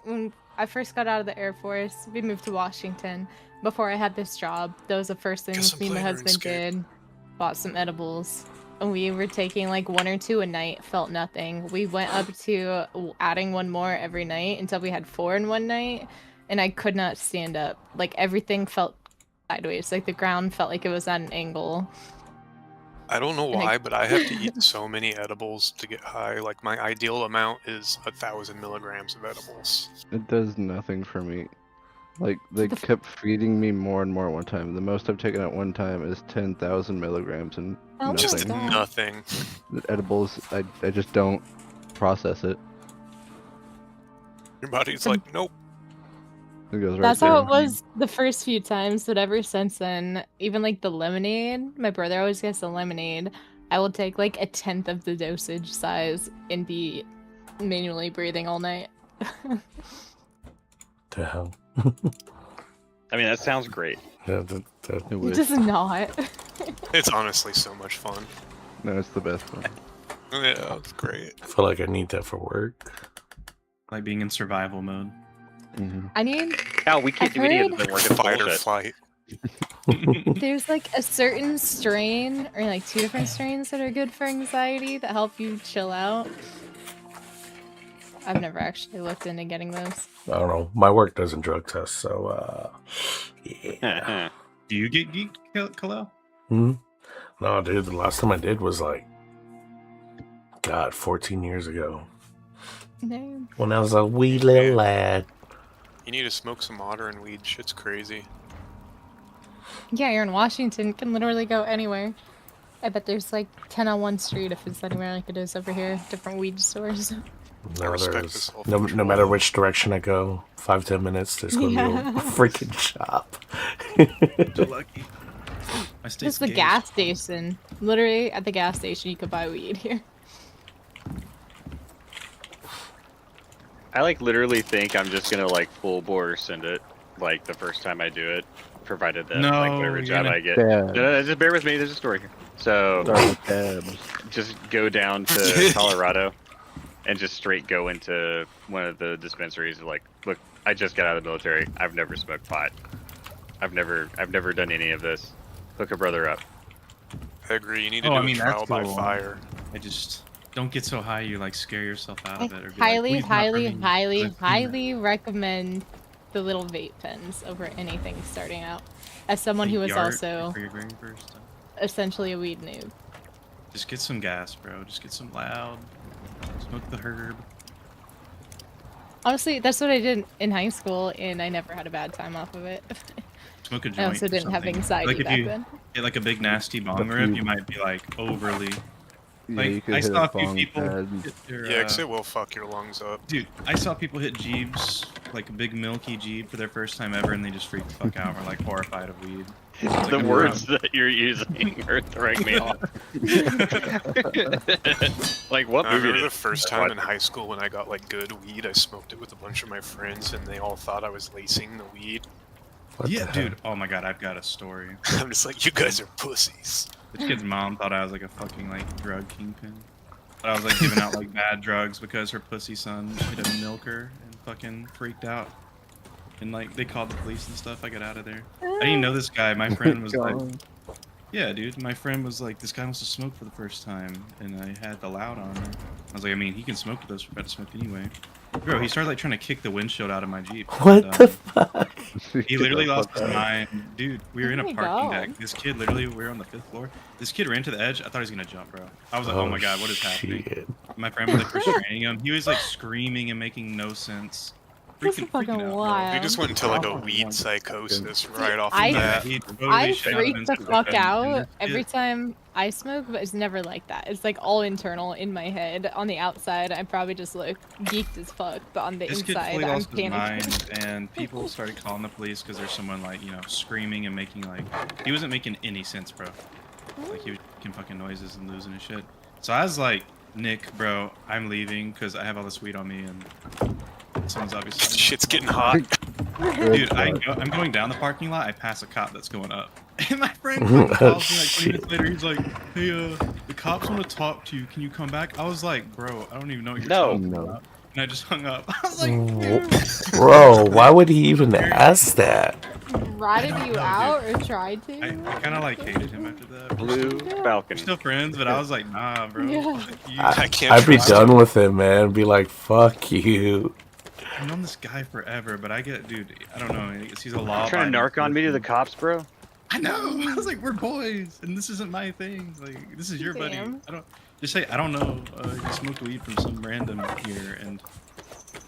when I first got out of the Air Force, we moved to Washington. Before I had this job, that was the first things me and my husband did. Bought some edibles. And we were taking like 1 or 2 a night, felt nothing. We went up to adding 1 more every night until we had 4 in one night. And I could not stand up. Like everything felt sideways. Like the ground felt like it was at an angle. I don't know why, but I have to eat so many edibles to get high. Like my ideal amount is 1,000 milligrams of edibles. It does nothing for me. Like, they kept feeding me more and more one time. The most I've taken at one time is 10,000 milligrams and nothing. Just nothing. The edibles, I just don't process it. Your body's like, nope. It goes right That's there. how it was the first few times, but ever since then, even like the lemonade, my brother always gets the lemonade. I will take like 1/10 of the dosage size and be manually breathing all night. The hell? I mean, that sounds great. Yeah, It does not. It's honestly so much fun. No, it's the best one. Yeah, it's great. I feel like I need that for work. Like being in survival mode. Mm-hmm. I mean, Hell, we can't do any of the work. Fight or flight. there's like a certain strain, or like 2 different strains that are good for anxiety that help you chill out. I've never actually looked into getting those. I don't know. My work doesn't drug test, so yeah. Do you get geeked, Khalil? Hmm? No, dude. The last time I did was like, God, 14 years ago. No. When I was a wee little lad. You need to smoke some modern weed. Shit's crazy. Yeah, you're in Washington. You can literally go anywhere. I bet there's like 10 on one street if it's anywhere like it is over here. Different weed stores. No, there's no matter which direction I go, 5-10 minutes, there's gonna be a freaking shop. You're lucky. Just the gas station. Literally at the gas station you could buy weed here. I like literally think I'm just gonna like full bore send it like the first time I do it, provided that like whatever job I get. No, just bear with me. There's a story here. So just go down to Colorado and just straight go into one of the dispensaries. Like, look, I just got out of the military. I've never smoked pot. I've never done any of this. Hook a brother up. I agree. You need to do a trial by fire. I just don't get so high you like scare yourself out of it. Or be highly recommend the little vape pens over anything starting out. As someone who is also essentially a weed noob. Just get some gas, bro. Just get some loud. Smoke the herb. Honestly, that's what I did in high school, and I never had a bad time off of it. Smoke a joint. I also didn't have anxiety like back if then. you get like a big nasty bong rip, you might be like overly. Yeah, you Like could I hit saw a a few bong people. pad. Hit their, Yeah, because it will fuck your lungs up. Dude, I saw people hit Jeeves, like a big milky Jeep for their first time ever, and they just freaked the fuck out. Were like horrified of weed. The words that you're using are throwing me off. Like what I movie? remember the first time in high school when I got like good weed, I smoked it with a bunch of my friends, and they all thought I was lacing the weed. Yeah, dude. Oh my god, I've got a story. I'm just like, you guys are pussies. This kid's mom thought I was like a fucking like drug kingpin. But I was like giving out like bad drugs because her pussy son hit a milker and fucking freaked out. And like they called the police and stuff. I got out of there. I didn't know this guy. My friend was like, yeah, dude. My friend was like, this guy wants to smoke for the first time, and I had the loud on him. I was like, I mean, he can smoke with us. We're about to smoke anyway. Bro, he started like trying to kick the windshield out of my Jeep. What the fuck? He literally lost his mind. Dude, we were in a parking deck. This kid literally, we were on the 5th floor. This kid ran to the edge. I thought he was gonna jump, bro. I was like, oh my god, what is happening? My friend was like restraining him. He was like screaming and making no sense. Freaking out, wild. We just went into like a weed psychosis right off the I bat. I freak the fuck out every time I smoke, but it's never like that. It's like all internal in my head. On the outside, I probably just look geeked as fuck, but on the This kid inside, fully I'm lost his panicking. mind, and people started calling the police because there's someone like, you know, screaming and making like, he wasn't making any sense, bro. Like he was making fucking noises and losing his shit. So I was like, Nick, bro, I'm leaving because I have all this weed on me and someone's obviously. Shit's getting hot. Dude, I'm going down the parking lot. I pass a cop that's going up, and my friend calls me like 20 minutes later. He's like, "Hey, the cops want to talk to you. Can you come back?" I was like, "Bro, I don't even know what you're talking about." And I just hung up. I was like, bro, why would he even ask that? Ratted you out or tried to? I kind of like hated him after that. Blue We're balcony. still friends, but I was like, nah, bro. Yeah. I can't. I'd be trust done him. with him, man. Be like, fuck you. I've known this guy forever, but I get, dude, I don't know. He's a law. Trying to narc on me to the cops, bro. I know. I was like, we're boys, and this isn't my thing. Like, this is your buddy. Damn. I don't. Just say I don't know. He smoked weed from some random here, and.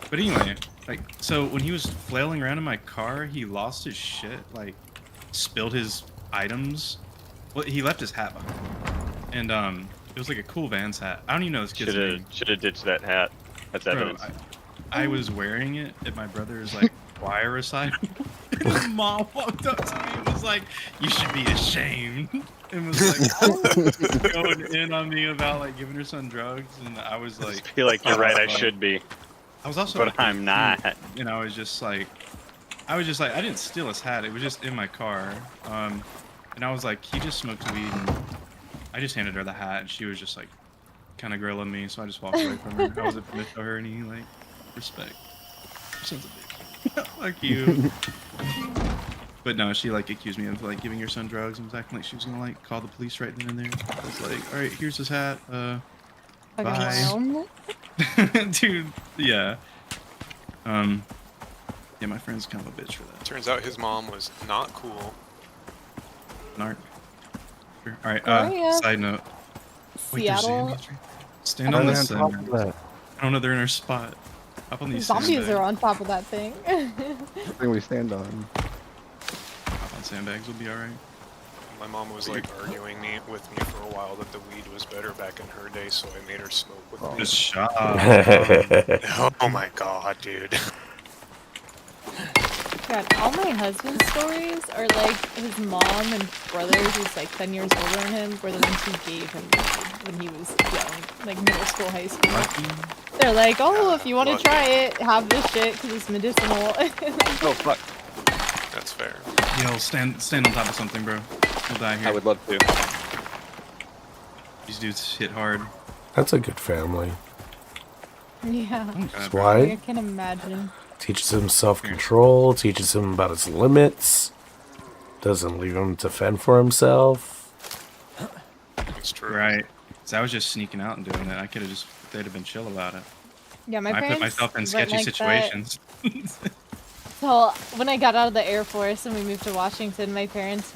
But anyway, like, so when he was flailing around in my car, he lost his shit. Like, spilled his items. Well, he left his hat behind, and it was like a cool Vans hat. I don't even know this kid's name. Should have ditched that hat. That's evidence. I was wearing it at my brother's like choir recital. And his mom walked up to me and was like, "You should be ashamed," and was like going in on me about like giving her son drugs, and I was like, I feel like you're right. I should be. I was also, but like, I'm not. And I was just like, I didn't steal his hat. It was just in my car, and I was like, he just smoked weed, and I just handed her the hat, and she was just like, kind of grilling me, so I just walked away from her. I wasn't going to show her any like respect. Son's a bitch. Fuck you. But no, she like accused me of like giving your son drugs and was acting like she was gonna like call the police right then and there. I was like, all right, here's his hat. Bye. Dude, yeah. Yeah, my friend's kind of a bitch for that. Turns out his mom was not cool. Narc. Sure. All right. yeah. Side note. Wait, there's Seattle. zombies right? Stand on this. I that. don't know. They're in our spot. Up on these Zombies sandbags. are on top of that thing. Thing we stand on. Up on sandbags will be all right. My mom was like arguing with me for a while that the weed was better back in her day, so I made her smoke with me. Just shut Oh my god, dude. God, all my husband's stories are like his mom and brothers, who's like 10 years older than him, were the ones who gave him weed when he was young, like middle school, high school. They're like, oh, if you want to try it, have this shit because it's medicinal. Oh fuck. That's fair. Yo, stand on top of something, bro. We'll die here. I would love to. These dudes hit hard. That's a good family. Yeah, God, That's why. I can imagine. Teaches him self-control, teaches him about his limits, doesn't leave him to fend for himself. It's true. Right. So I was just sneaking out and doing it. I could have just, they'd have been chill about it. Yeah, my I parents put myself in went sketchy like situations. So when I got out of the Air Force and we moved to Washington, my parents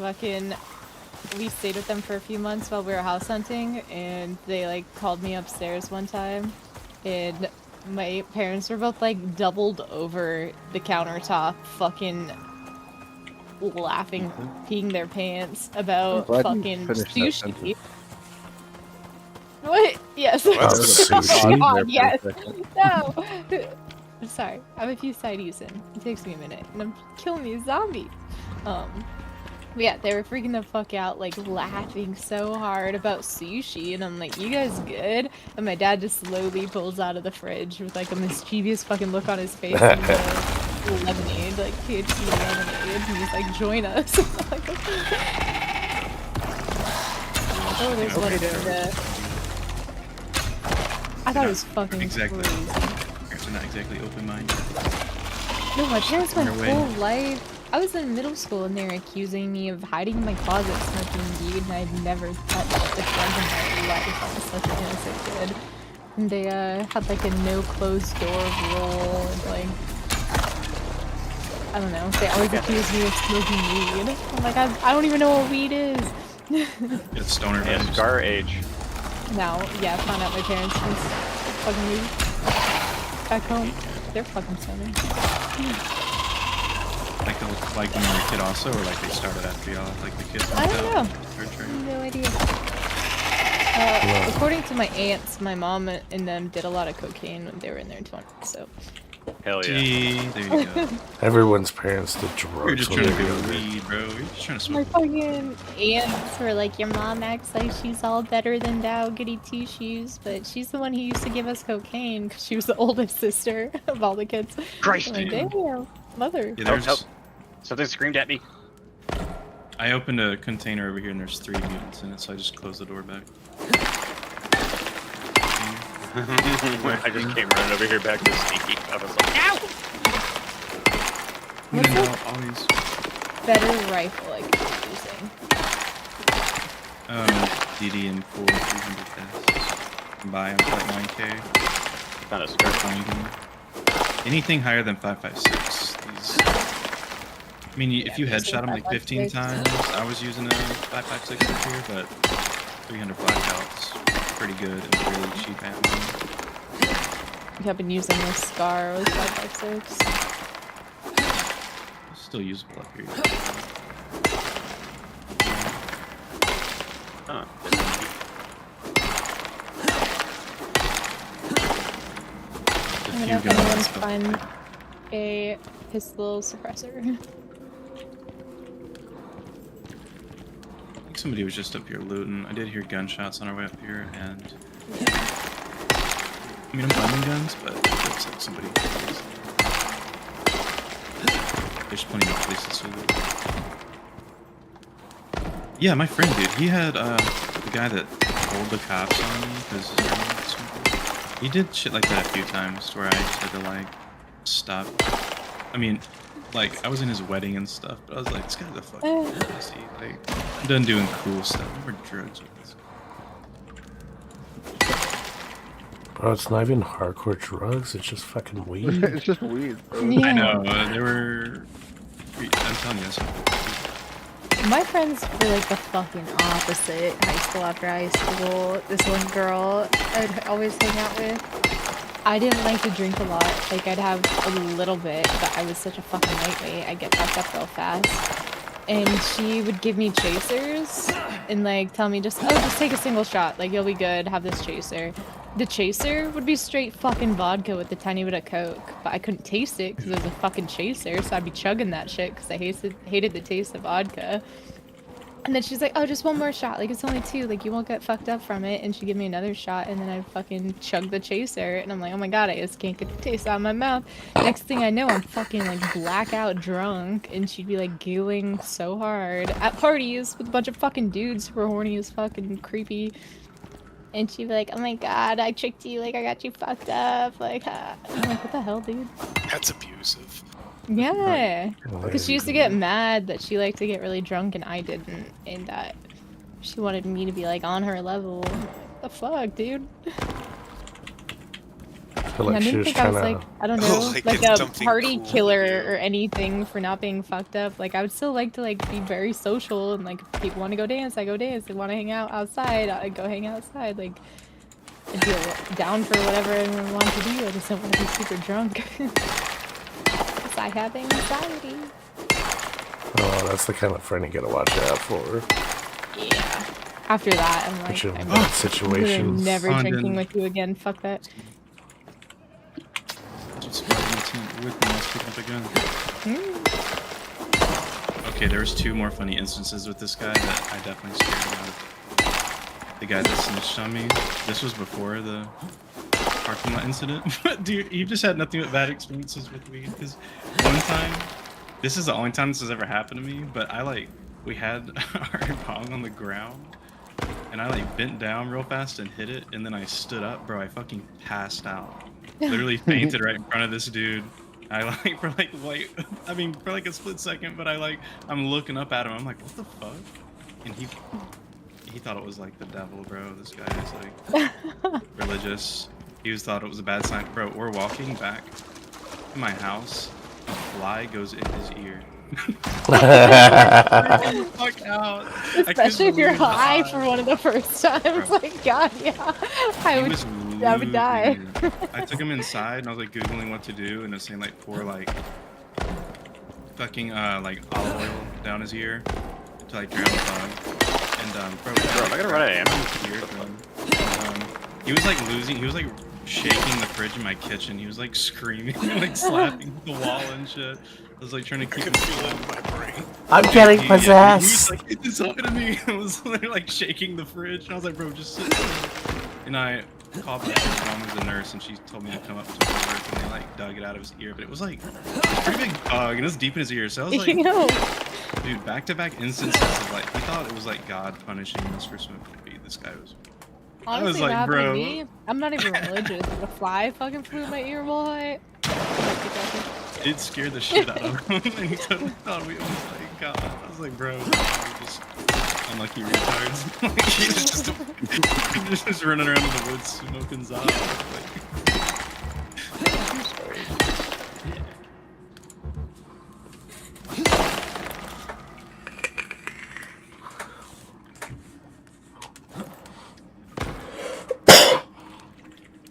we stayed with them for a few months while we were house hunting, and they like called me upstairs one time, and my parents were both like doubled over the countertop, fucking laughing, peeing their pants about fucking sushi. What? Yes. Sushi? Oh, God, yes. No. I'm sorry. I have a few side using. It takes me a minute, and I'm killing these zombies. But yeah, they were freaking the fuck out, like laughing so hard about sushi, and I'm like, "You guys good?" And my dad just slowly pulls out of the fridge with like a mischievous fucking look on his face and lemonade, like THC lemonade, and he's like, "Join us." I'm like, okay. Oh, there's one over there. I thought it was fucking Exactly. crazy. Parents are not exactly open-minded. No, my parents my On their way. whole life. I was in middle school and they were accusing me of hiding in my closet smoking weed, and I'd never touched a drug in my life. I was such an innocent kid. And they had like a no closed door rule, and like I don't know. They always accused me of smoking weed. I'm like, I don't even know what weed is. It's stoner Yeah, vibes. scar age. Now, yeah, I found out my parents was fucking weed back home. They're fucking stoners. Like when you were a kid also, or like they started after y'all, like the kids I don't know. Started training? No idea. According to my aunts, my mom and them did a lot of cocaine when they were in their 20s, so. Hell yeah. Gee, there you go. Everyone's parents did drugs. You're just when trying to they were do younger. weed, bro. You're just trying to My smoke. fucking aunts were like, your mom acts like she's all better than thou, goody two-shoes, but she's the one who used to give us cocaine because she was the oldest sister of all the kids. Christ, Like, dude. damn, mother. Yeah, there's, Help. Something screamed at me. I opened a container over here and there's 3 mutants in it, so I just closed the door back. I just came running over here back to Sneaky. I was like, ow! Always better rifle I could be using. DD-M4 300 tests. Buy him for like 9K. Found a skirt. Find him. Anything higher than 5.56. These. I mean, if you headshot him like 15 times, I was using a 5.56 here, but 300 blackouts, pretty good and really cheap ammo. I've been using this Scar with 5.56. Still usable up here. Huh. I'm gonna have anyone find a pistol suppressor. I think somebody was just up here looting. I did hear gunshots on our way up here, and I mean, I'm finding guns, but it looks like somebody. There's plenty of places to loot. Yeah, my friend, dude, he had the guy that told the cops on me because he did shit like that a few times where I just had to like stop. I mean, like I was in his wedding and stuff, but I was like, this guy's a fucking pussy. Like, I'm done doing cool stuff. We're drugs with this. Bro, it's not even hardcore drugs. It's just fucking weed. It's just weed, bro. Yeah. I know. They were. I'm telling you this. My friends were like the fucking opposite. High school after high school, this one girl I'd always hang out with. I didn't like to drink a lot. Like I'd have a little bit, but I was such a fucking lightweight. I'd get fucked up real fast. And she would give me chasers and like tell me just take a single shot. Like you'll be good. Have this chaser. The chaser would be straight fucking vodka with a tiny bit of coke, but I couldn't taste it because it was a fucking chaser, so I'd be chugging that shit because I hated the taste of vodka. And then she's like, oh, just one more shot, like it's only 2, like you won't get fucked up from it. And she'd give me another shot, and then I'd fucking chug the chaser, and I'm like, oh my god, I just can't get the taste out of my mouth. Next thing I know, I'm fucking like blackout drunk, and she'd be like giggling so hard at parties with a bunch of fucking dudes who were horny as fucking creepy. And she'd be like, oh my god, I tricked you, like I got you fucked up, like, I'm like, what the hell, dude? That's abusive. Yeah, because she used to get mad that she liked to get really drunk and I didn't, and that she wanted me to be like on her level. What the fuck, dude? I didn't think I was like, I don't know, like a party killer or anything for not being fucked up. Like I would still like to like be very social, and like if people want to go dance, I go dance. They want to hang out outside, I go hang outside. Like I'd be down for whatever everyone wanted to do. I just don't want to be super drunk. Because I have anxiety. Oh, that's the kind of friend you gotta watch out for. Yeah. After that, I'm like, I'm situations. never drinking with you again. Fuck that. Okay, there was 2 more funny instances with this guy that I definitely scared him out of. The guy that snitched on me. This was before the parking lot incident. Dude, you just had nothing but bad experiences with me. Because one time, this is the only time this has ever happened to me, but we had our pong on the ground, and I bent down real fast and hit it, and then I stood up, bro. I fucking passed out. Literally fainted right in front of this dude. I for a split second, but I'm looking up at him. I'm like, what the fuck? And he thought it was like the devil, bro. This guy is like religious. He thought it was a bad sign, bro. We're walking back to my house. A fly goes in his ear. Fuck out. Especially if you're high for one of the first times. Bro. Like, God, yeah. I would die. I took him inside and I was like Googling what to do, and it was saying like pour fucking olive oil down his ear to like drown the bug. And bro, I gotta run out of ammo. He was like shaking the fridge in my kitchen. He was like screaming and like slapping the wall and shit. I was like trying to keep him feel in my brain. I'm getting possessed. He was like, get this off of me. I was like shaking the fridge, and I was like, bro, just sit there. And I called my mom as a nurse, and she told me to come up to my work, and they like dug it out of his ear. But it was like a pretty big bug, and it was deep in his ear. So I was like, dude, back-to-back instances of like, he thought it was like God punishing us for smoking weed. This guy was Honestly, like, what happened bro. to me? I'm not even religious, but a fly fucking flew in my ear while It scared the shit out of him, and he totally thought we was like, God. I was like, bro, just unlucky retards. He's just running around in the woods smoking Zod. Like,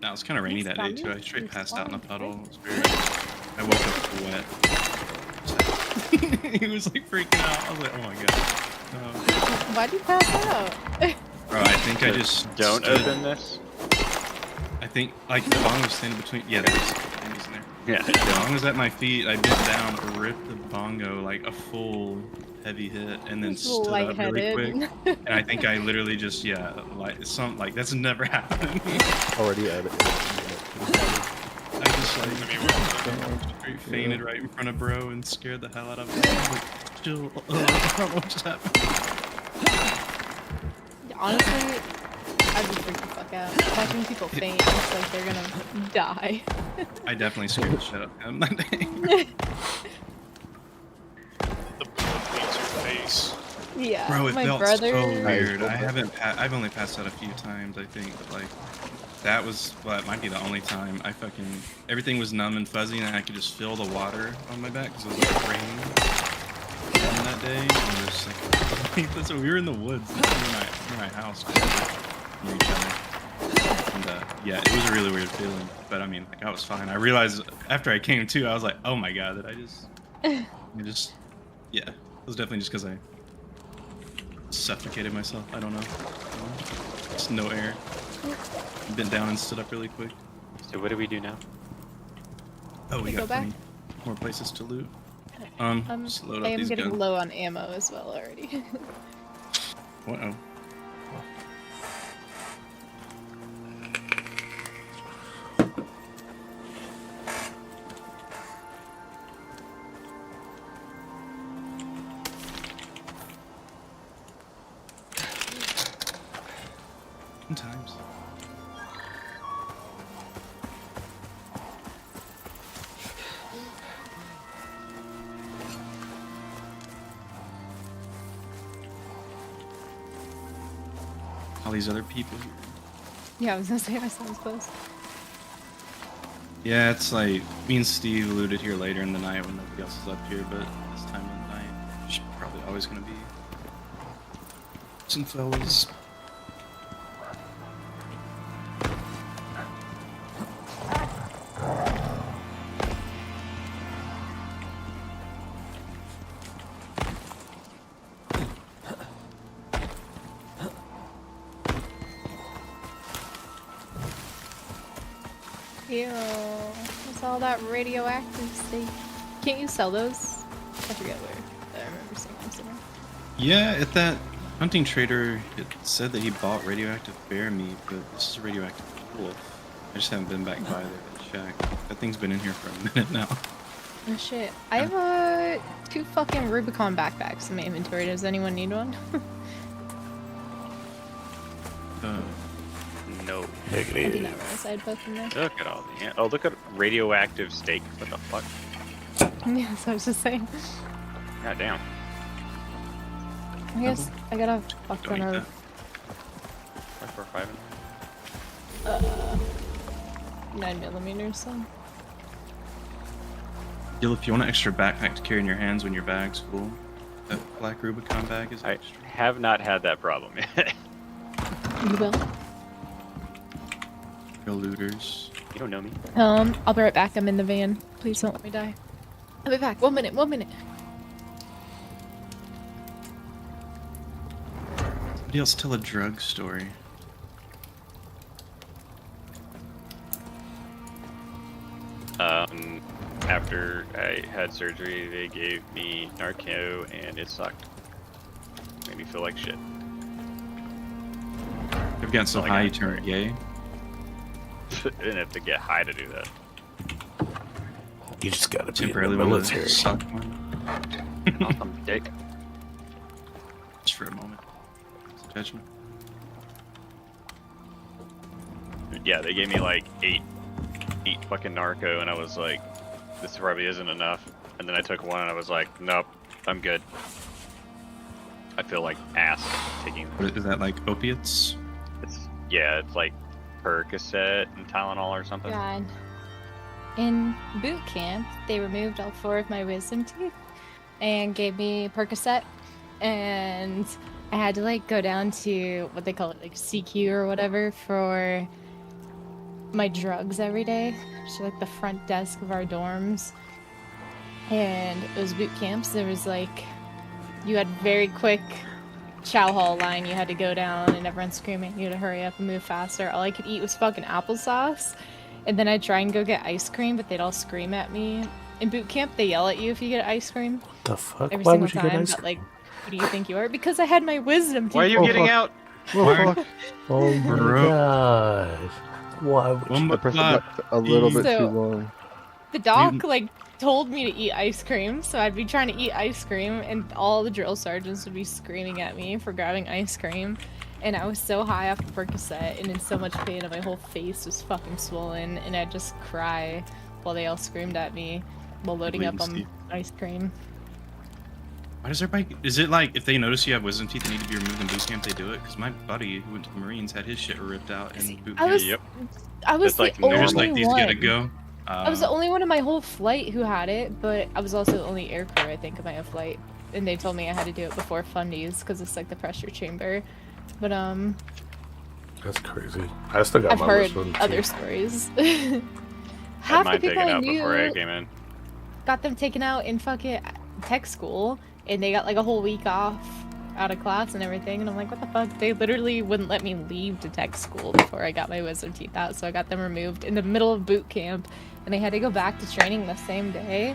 Now, it was kind of rainy that day, too. I straight passed out in a puddle. It was very... I woke up wet. He was like freaking out. I was like, oh my god. Why'd you pass out? Bro, I think I just don't open this. I think like the bong was standing between. Yeah, there's candies in there. Yeah. The bong was at my feet. I bent down, ripped the bongo like a full heavy hit, and then stood up really quick. And I think I literally just like that's never happened. Already at it. I just like straight fainted right in front of bro and scared the hell out of him. I was like, chill. I don't know what just happened. Honestly, I would freak the fuck out. Watching people faint, it's like they're gonna die. I definitely scared the shit out of him that day. The blood leaves your face. Yeah, Bro, it my felt brother. so weird. I've only passed out a few times, I think, but like that was it might be the only time everything was numb and fuzzy, and I could just feel the water on my back because it was like raining that day. And it was like so we were in the woods near my house near each other. And yeah, it was a really weird feeling, but I mean, like I was fine. I realized after I came to, I was like, oh my god, did I just yeah, it was definitely just because I suffocated myself. I don't know. Just no air. Bent down and stood up really quick. So what do we do now? Oh, we got plenty more places to loot. Just load up I am these getting guns. low on ammo as well already. Uh-oh. Sometimes. All these other people here. Yeah, I was gonna say that sounds close. Yeah, it's like me and Steve looted here later in the night when nobody else is up here, but this time of the night, there's probably always gonna be some fellas. Ew, what's all that radioactive stuff? Can't you sell those? I forget where. I remember seeing them somewhere. Yeah, at that hunting trader, it said that he bought radioactive bear meat, but this is radioactive wolf. I just haven't been back by there to check. That thing's been in here for a minute now. Oh shit. I have 2 fucking Rubicon backpacks in my inventory. Does anyone need one? No. I did not realize I had both in there. Look at all the look at radioactive steak. What the fuck? Yeah, so I was just saying. God damn. I guess I got a fuck ton of 9mm, so. Gil, if you want an extra backpack to carry in your hands when your bag's full, that black Rubicon bag is extra. I have not had that problem yet. You will? Go looters. You don't know me. I'll be right back. I'm in the van. Please don't let me die. I'll be back. 1 minute. 1 minute. Somebody else tell a drug story. After I had surgery, they gave me Narco, and it sucked. Made me feel like shit. I've gotten so high you turn gay. Didn't have to get high to do that. You just gotta be Temporarily in the military. Suck Awesome dick. Just for a moment. It's a judgment. yeah, they gave me like eight fucking narco, and I was like, this probably isn't enough. And then I took one, and I was like, nope, I'm good. I feel like ass taking. Is that like opiates? It's like Percocet and Tylenol or something. God. In boot camp, they removed all 4 of my wisdom teeth and gave me Percocet, and I had to like go down to what they call it, like CQ or whatever, for my drugs every day. So like the front desk of our dorms, and it was boot camps. There was like, you had very quick chow hall line you had to go down, and everyone's screaming at you to hurry up and move faster. All I could eat was fucking applesauce, and then I'd try and go get ice cream, but they'd all scream at me. In boot camp, they yell at you if you get ice cream. What the fuck? Every Why single would you get time, ice but cream? like, who do you think you are? Because I had my wisdom teeth. Why are you getting out? Oh, fuck. Oh my god. Why would you? I pressed the button a little bit too long. The doc, like, told me to eat ice cream, so I'd be trying to eat ice cream, and all the drill sergeants would be screaming at me for grabbing ice cream. And I was so high off the Percocet and in so much pain that my whole face was fucking swollen, and I'd just cry while they all screamed at me while loading up on ice cream. Why does everybody? Is it like if they notice you have wisdom teeth that need to be removed in boot camp, they do it? Because my buddy who went to the Marines had his shit ripped out in boot camp. I was That's the like only They're just like, these one. gotta go. I was the only one in my whole flight who had it, but I was also the only air crew, I think, in my flight. And they told me I had to do it before fundies because it's like the pressure chamber. But That's crazy. I still got I've my heard wisdom other teeth. stories. Had Half the mine people taken I out before I knew came in. got them taken out in fucking tech school, and they got like a whole week off out of class and everything. And I'm like, what the fuck? They literally wouldn't let me leave to tech school before I got my wisdom teeth out, so I got them removed in the middle of boot camp, and I had to go back to training the same day.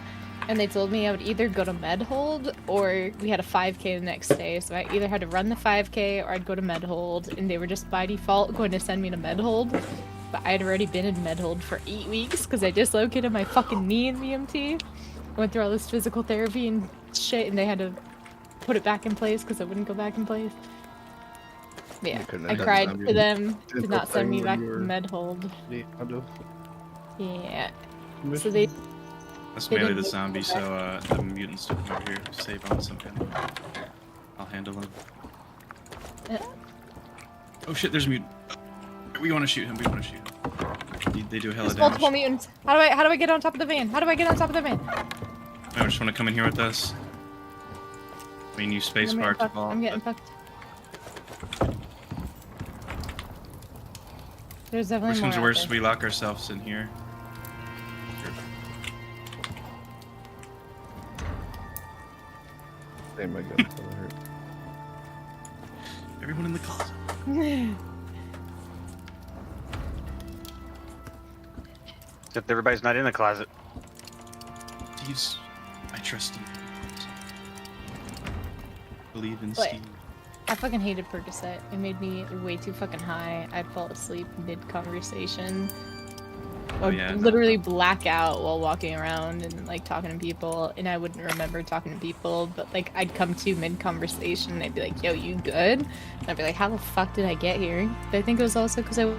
And they told me I would either go to med hold or we had a 5K the next day. So I either had to run the 5K or I'd go to med hold. And they were just by default going to send me to med hold. But I had already been in med hold for 8 weeks because I dislocated my fucking knee in BMT. I went through all this physical therapy and shit, and they had to put it back in place because it wouldn't go back in place. Yeah, I cried for them to not send me back to med hold. Yeah. So they... Let's melee the zombie so the mutants don't come over here to save on some kind. I'll handle them. Oh shit, there's a mutant. We want to shoot him. We want to shoot him. They do a hella There's damage. multiple mutants. How do I get on top of the van? How do I get on top of the van? I just want to come in here with us. I mean, use spacebar to fall. I'm getting fucked. There's definitely Worst more comes to out worst, there. we lock ourselves in here. Damn, my gun's gonna hurt. Everyone in the closet. Except everybody's not in the closet. Steve's... I trust Steve. Believe in What? Steve. I fucking hated Percocet. It made me way too fucking high. I'd fall asleep mid-conversation. Oh, Or yeah, literally black out while walking around and like talking to people, and I wouldn't remember talking to people, but like I'd come to mid-conversation and I'd be like, yo, you good? And I'd be like, how the fuck did I get here? But I think it was also because I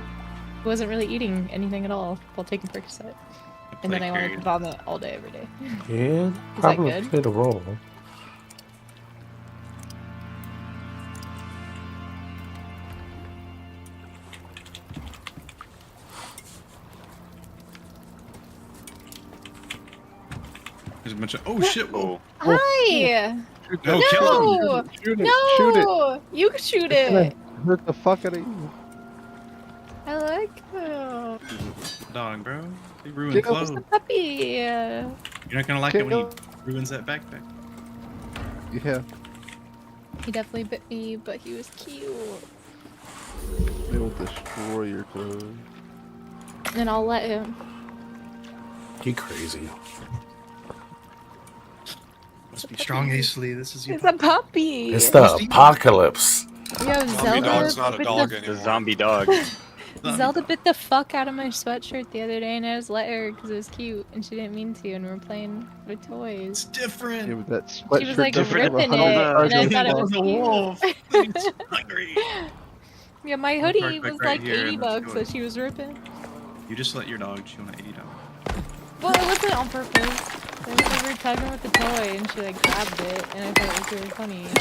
wasn't really eating anything at all while taking Percocet. And then I wanted to vomit all day, every day. Yeah, Is that probably good? played a role. There's a bunch of... Oh shit! Whoa! Hi! No, kill him! No! Shoot it! No! Shoot it! You shoot It's gonna it! hurt the fuck out of you. I like you. Dog, bro. They ruined Get up. clothes. It's a puppy. You're not gonna like it when he ruins that backpack. Yeah, He definitely bit me, but he was cute. they will destroy your clothes. And I'll let him. You crazy. Must be strong, Aceley. This is your... It's a puppy. It's the apocalypse. You have Zombie Zelda. dog's not a bit dog the, anymore. The zombie dog. Zelda bit the fuck out of my sweatshirt the other day, and I just let her because it was cute, and she didn't mean to, and we were playing with It's toys. different. Yeah, with that sweatshirt. She was like doesn't have ripping it, 100 and I charges thought it on was a cute. wolf. He's hungry. Yeah, my I'll hoodie park, was right like here 80 and let's bucks go. that she was ripping. You just let your dog chew on an $80. Well, it wasn't on purpose. It was like tugging with the toy, and she like grabbed it, and I thought it was really funny. And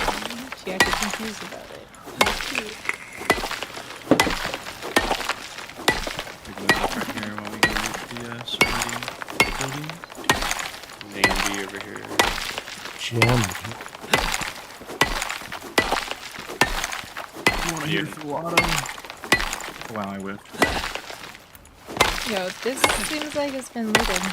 she acted confused about it. It was cute. We're going up right here while we go to the surrounding buildings. Nandy over here. Jam. You want to hear Fuato? Wow, I whiffed. Yo, this seems like it's been looted.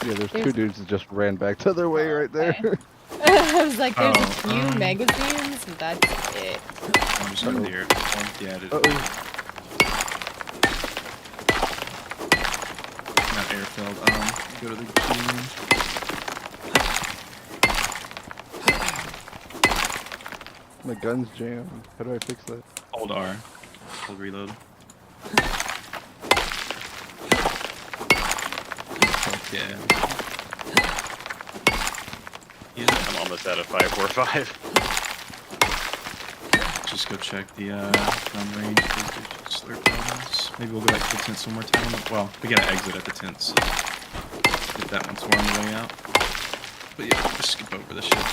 Yeah, there's 2 dudes that just ran back to their way right there. Okay. I was like, there's a few magazines, but that's it. I'm just over here. Oh, yeah, it is. Not airfield. Go to the team. My gun's jammed. How do I fix that? Hold R. Hold reload. Yeah. I'm almost out of 545. Just go check the gun range. Slurp on us. Maybe we'll go back to the tents one more time. Well, we gotta exit at the tents. So get that once we're on the way out. But yeah, we'll just skip over the shit.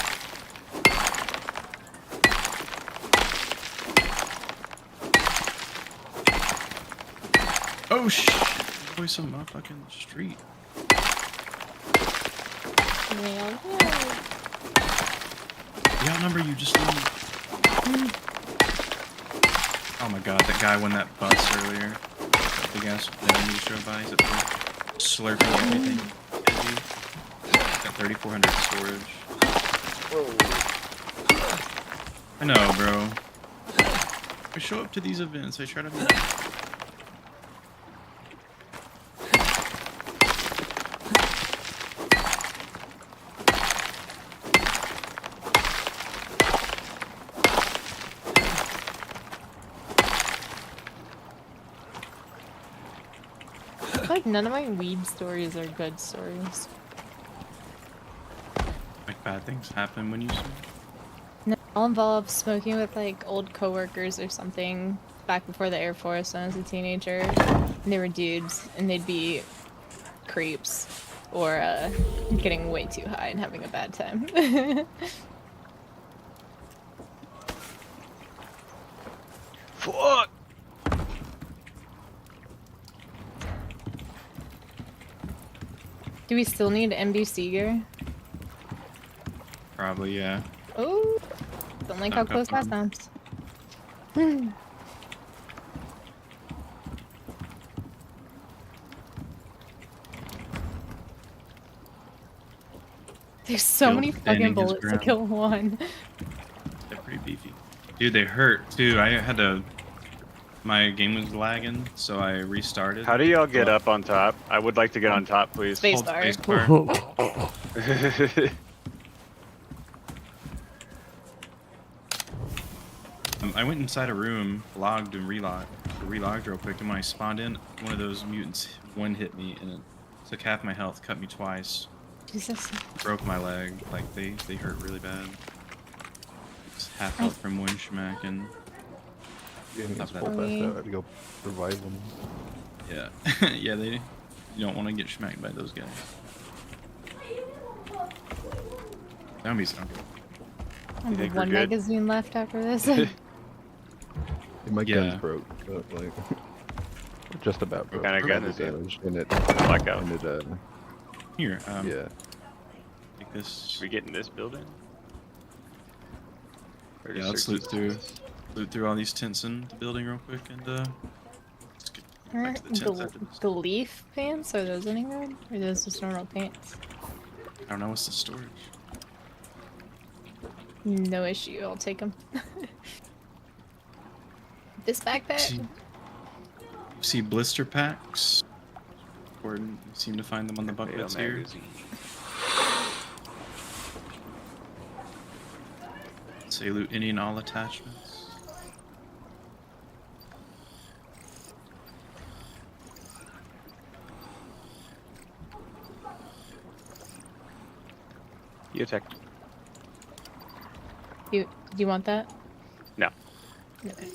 Oh shit! Boy, some motherfucking street. Yeah. We outnumber you, just leave. Oh my god, that guy won that bus earlier. That big ass enemy just drove by. He's up there slurping everything. Got 3,400 storage. I know, bro. I show up to these events, I try to be. Like, none of my weed stories are good stories. Like bad things happen when you smoke. No, all involve smoking with like old coworkers or something back before the Air Force when I was a teenager. And they were dudes, and they'd be creeps or getting way too high and having a bad time. Fuck! Do we still need NBC gear? Probably, yeah. Oh, don't like how close that sounds. There's so many fucking bullets to kill one. They're pretty beefy. Dude, they hurt too. I had to. My game was lagging, so I restarted. How do y'all get up on top? I would like to get on top, please. Spacebar. I went inside a room, logged and relogged real quick, and when I spawned in, one of those mutants one hit me, and it took half my health, cut me twice. Jesus. Broke my leg. Like they hurt really bad. It's half health from one schmack, and Yeah, he's full passed out. I had to go revive him. yeah, yeah, you don't want to get schmacked by those guys. Zombies don't. I have one magazine left after this. My gun's broke, but like just about broke. What kind of gun is it? And it Blackout. And it, Here, yeah. Take this. Should we get in this building? Or Yeah, just let's loot through all these tents in the building real quick, and let's get back to the tents after this. The leaf pants, are those any good? Or are those just normal pants? I don't know what's the storage. No issue, I'll take them. This backpack? See blister packs. Or you seem to find them on the buckets here. Say loot any and all attachments. You attack. Do you want that? No. Okay.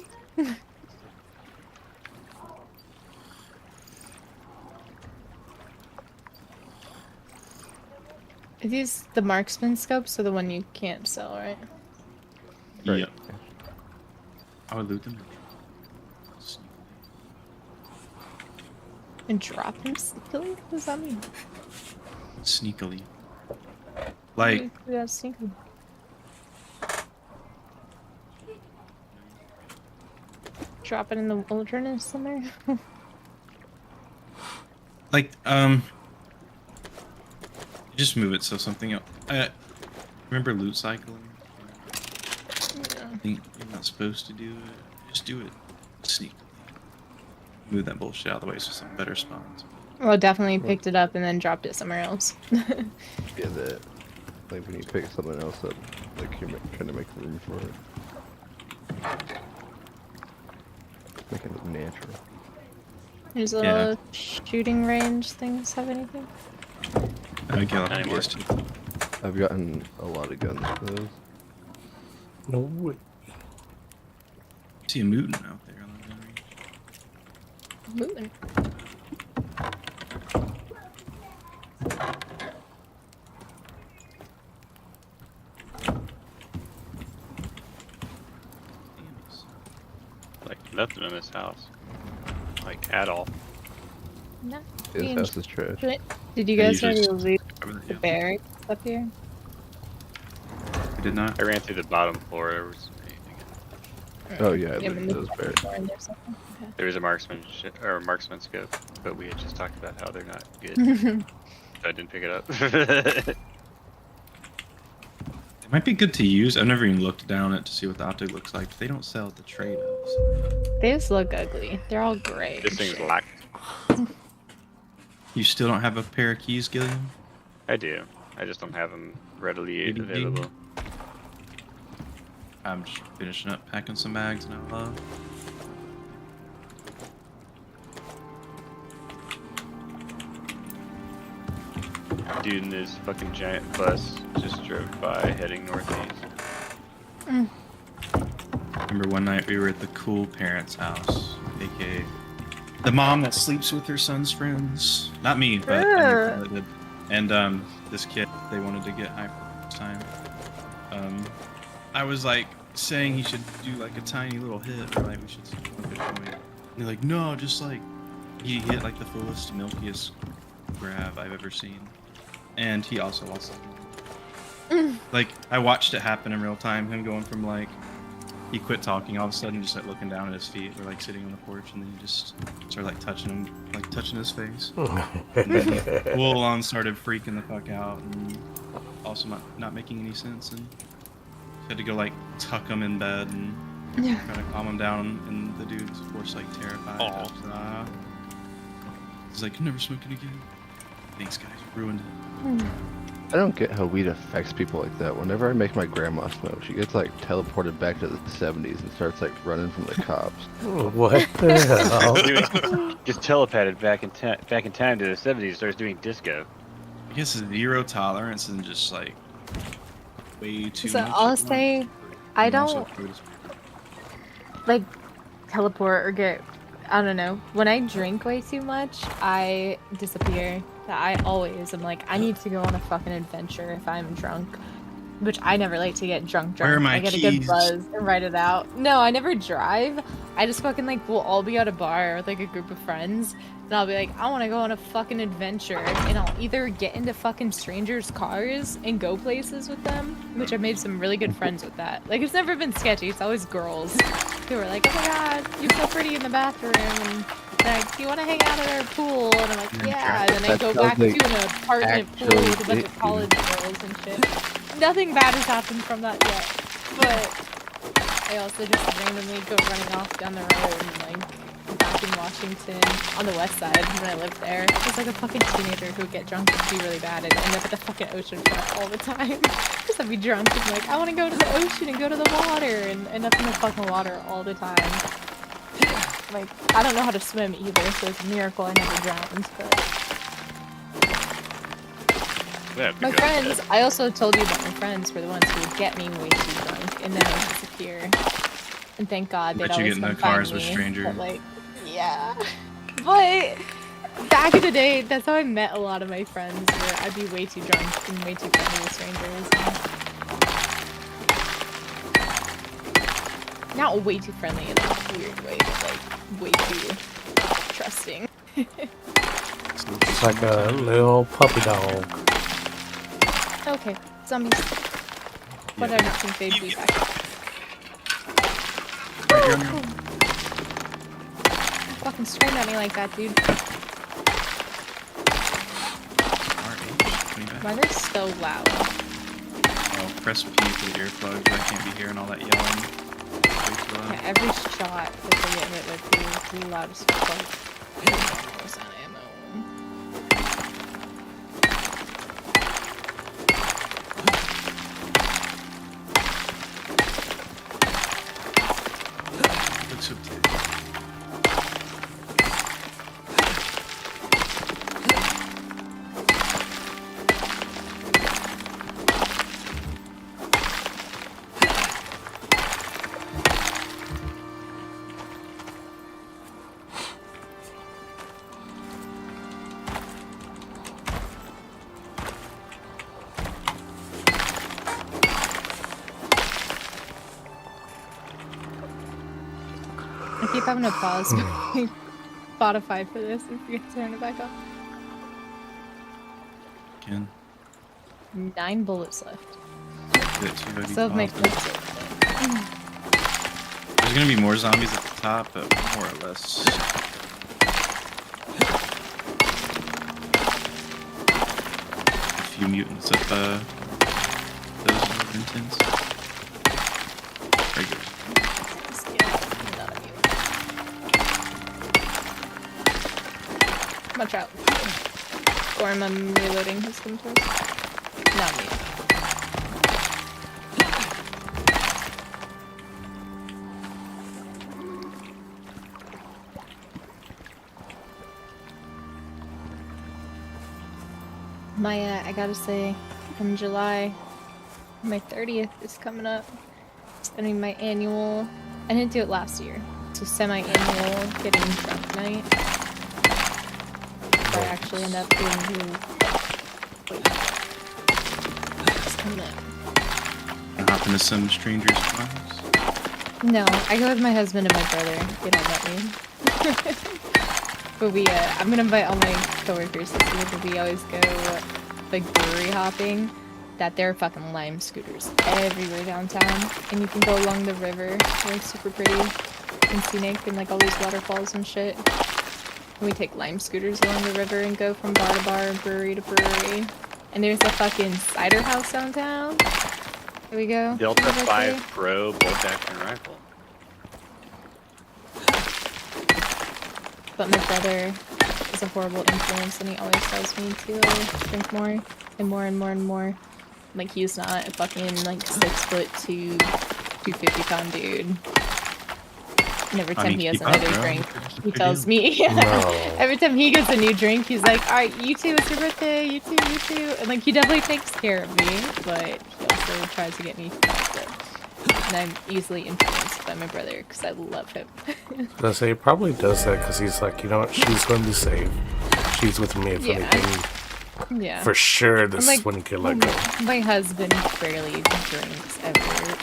Are these the marksman scopes or the one you can't sell, right? Right. Yep. I would loot them. And drop him sneakily? What does that mean? Sneakily. Like. Yeah, sneakily. Drop it in the wilderness somewhere? Like, just move it so something else. Remember loot cycling? Yeah. I think you're not supposed to do it. Just do it sneakily. Move that bullshit out of the way so some better spawns. Well, definitely picked it up and then dropped it somewhere else. Yeah, that. Like when you pick something else up, like you're trying to make room for it. Make it look natural. There's little shooting range things. Have anything? I get a lot of ideas too. I've gotten a lot of guns for those. No way. I see a mutant out there on the range. Moving. Like nothing in this house. Like at all. No. This house is trash. Did you guys already usually leave Over the there. barracks up here? We did not. I ran through the bottom floor. There was Oh yeah, Yeah, those bears. in there something? Okay. there was a marksman scope, but we had just talked about how they're not good. So I didn't pick it up. It might be good to use. I've never even looked down it to see what the optic looks like. They don't sell at the trade-offs. They just look ugly. They're all gray. This and thing's shit. locked. You still don't have a pair of keys, Gilliam? I do. I just don't have them readily Ding, ding. available. I'm just finishing up packing some bags now, love. Dude in this fucking giant bus just drove by heading northeast. Remember one night we were at the cool parents' house, aka the mom that sleeps with her son's friends. Not me, but I knew a friend that did. And this kid, they wanted to get high for the first time. I was like saying he should do like a tiny little hit, or like we should smoke a joint. And they're like, no, just like he hit like the fullest, milkiest grab I've ever seen. And he also lost something. Like I watched it happen in real time. Him going from like he quit talking all of a sudden, just like looking down at his feet. We're like sitting on the porch, and then he just started like touching him, like touching his face. And then he full on started freaking the fuck out, and also not making any sense. And had to go like tuck him in bed and try to calm him down. And the dude's of course like terrified. He's like, never smoking again. Thanks, guys. Ruined it. I don't get how weed affects people like that. Whenever I make my grandma smoke, she gets like teleported back to the 70s and starts like running from the cops. What the hell? Gets telepathed back in time to the 70s. Starts doing disco. I guess zero tolerance and just like way too So much. I'll say, I And also don't food is- like teleport or get. I don't know. When I drink way too much, I disappear. I always am like, I need to go on a fucking adventure if I'm drunk. Which I never like to get drunk. Where are my I get a good keys? buzz and write it out. No, I never drive. I just fucking like, we'll all be at a bar with like a group of friends. And I'll be like, I want to go on a fucking adventure. And I'll either get into fucking strangers' cars and go places with them. Which I've made some really good friends with that. Like, it's never been sketchy. It's always girls who are like, oh my god, you're so pretty in the bathroom. And they're like, do you want to hang out at our pool? And I'm like, yeah. And then I go back to an apartment pool with a bunch of college girls and shit. Nothing bad has happened from that yet. But I also just randomly go running off down the road and like back in Washington on the west side when I lived there. Just like a fucking teenager who would get drunk and be really bad and end up at the fucking ocean front all the time. Because I'd be drunk and like, I want to go to the ocean and go to the water and end up in the fucking water all the time. Like, I don't know how to swim either, so it's a miracle I never drowned, but... My friends, I also told you about my friends were the ones who would get me way too drunk and then I'd disappear. And thank God they'd Bet you always get in come the cars find with me. strangers. But like, yeah. But Back in the day, that's how I met a lot of my friends, where I'd be way too drunk and way too friendly with strangers. Not way too friendly in a weird way, but like way too trusting. It's like a little puppy dog. Okay, zombies. But I don't think they'd be back. Fucking scream at me like that, dude. Why are they so loud? Oh, press P for the earplugs. I can't be hearing all that yelling. Yeah, every shot that they get hit with is loud as fuck. Almost out of ammo. Looks so cute. I keep having to pause Spotify for this if you can turn it back off. Can. 9 bullets left. So my There's gonna be more zombies at the top, but more or less. A few mutants at those intense. Very good. Watch out. Gorm, I'm reloading his controls. Not me. I gotta say, in July, my 30th is coming up. Spending my annual, I didn't do it last year, so semi-annual getting drunk night. I actually end up doing it's coming up. And hop into some strangers' lives? No, I go with my husband and my brother. They don't let me. But I'm gonna invite all my coworkers this year, but we always go like brewery hopping. That there are fucking lime scooters everywhere downtown, and you can go along the river, like super pretty and scenic, and like all these waterfalls and shit. And we take lime scooters along the river and go from bar to bar, brewery to brewery. And there's a fucking cider house downtown. Here we go. Delta 5 Pro bolt action rifle. But my brother is a horrible influence, and he always tells me to drink more and more and more and more. Like, he's not a fucking, like, 6'2", 250-pound dude. And every time he has another drink, he tells me, every time he gets a new drink, he's like, alright, you too, it's your birthday, you too, you too. And, like, he definitely takes care of me, but he also tries to get me fucked up. And I'm easily influenced by my brother, because I love him. I say he probably does that because he's like, you know what, she's going to be safe. She's with me if anything. Yeah. For sure, this is when you can let go. My husband barely drinks ever.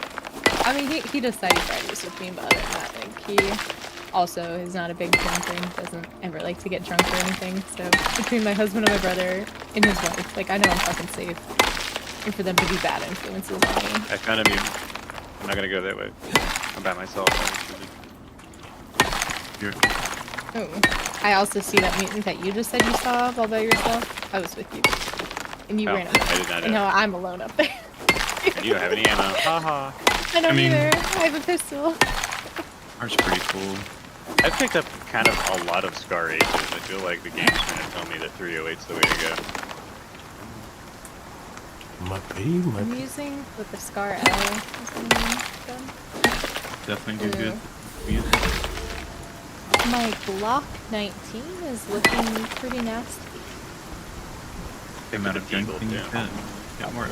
I mean, he does side Fridays with me, but other than that, like, he also is not a big drinker and doesn't ever like to get drunk or anything. So between my husband and my brother and his wife, like, I know I'm fucking safe. And for them to be bad influences on me. I found a mutant. I'm not gonna go that way. I'm by myself. Oh, I also see that mutant that you just said you saw all by yourself. I was with you. And you ran up there. I did not know. And now I'm alone up there. And you don't have any ammo. Haha. I don't either. I have a pistol. Ours pretty cool. I've picked up kind of a lot of Scar Aces. I feel like the game's trying to tell me that 308's the way to go. I'm using with the Scar L. Definitely do good. My Glock 19 is looking pretty nasty. The amount of gun thing you can. Yeah, more.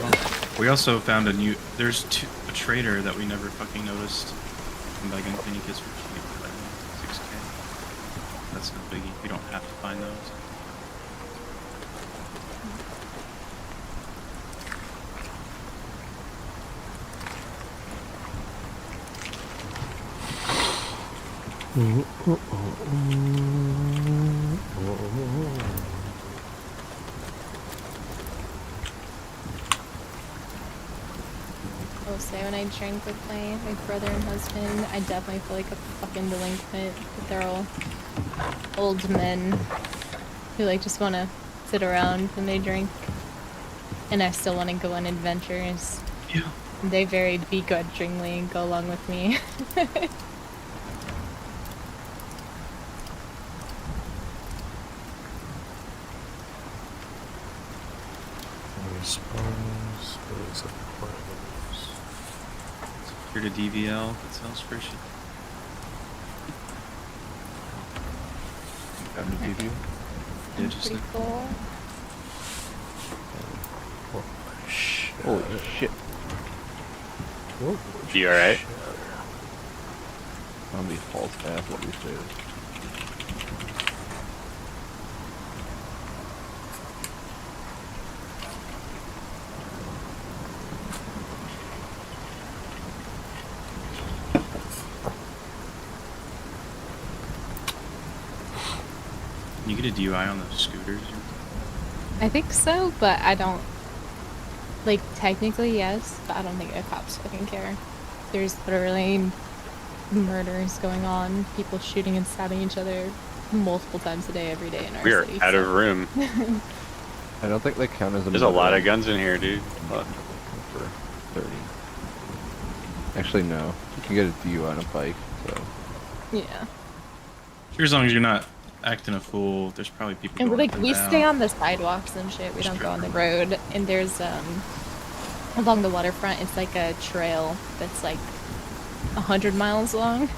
We also found there's a trader that we never fucking noticed. And by gun thing he gets for cheap, like 6K. That's no biggie. You don't have to find those. I will say when I drink with my brother and husband, I definitely feel like a fucking delinquent. They're all old men who like just want to sit around when they drink, and I still want to go on adventures. Yeah. They very begrudgingly go along with me. Here to DVL that sells free shit. Got a DVL? Yeah, just Pretty like cool. Holy shit. You alright? On these false paths, what these days. you get a DUI on those scooters? I think so, but I don't. Like, technically, yes, but I don't think the cops fucking care. There's literally murders going on, people shooting and stabbing each other multiple times a day, every day in our We are city. out of room. I don't think they count as a There's a lot of guns in here, dude. For 30. Actually, no. You can get a DUI on a bike, so. Yeah. Sure, as long as you're not acting a fool, there's probably people And going like, up and we down. stay on the sidewalks and shit, we don't go on the road. And there's, along the waterfront, it's like a trail that's like 100 miles long.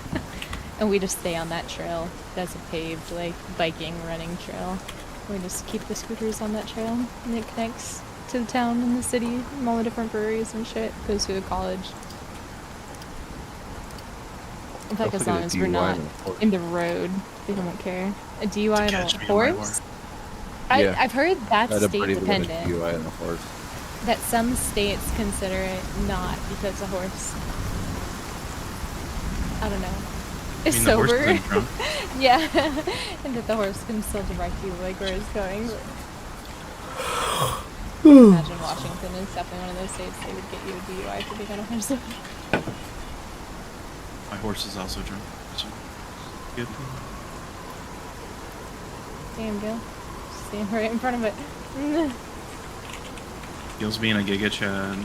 And we just stay on that trail. That's a paved, like, biking, running trail. We just keep the scooters on that trail, and it connects to the town and the city, and all the different breweries and shit. Goes to the college. In fact, as long as we're not in the road, they don't care. A DUI on a horse? Yeah. I've heard that's I'd have state pretty good at dependent. DUI on a horse. That some states consider it not because a horse. I don't know. Is mean, the horse sober. isn't drunk? Yeah, and that the horse can still direct you like where it's going. Imagine Washington is definitely one of those states they would get you a DUI for being on a horse. My horse is also drunk. Which is good. Damn, Gil. Stand right in front of it. Gil's being a Giga Chad.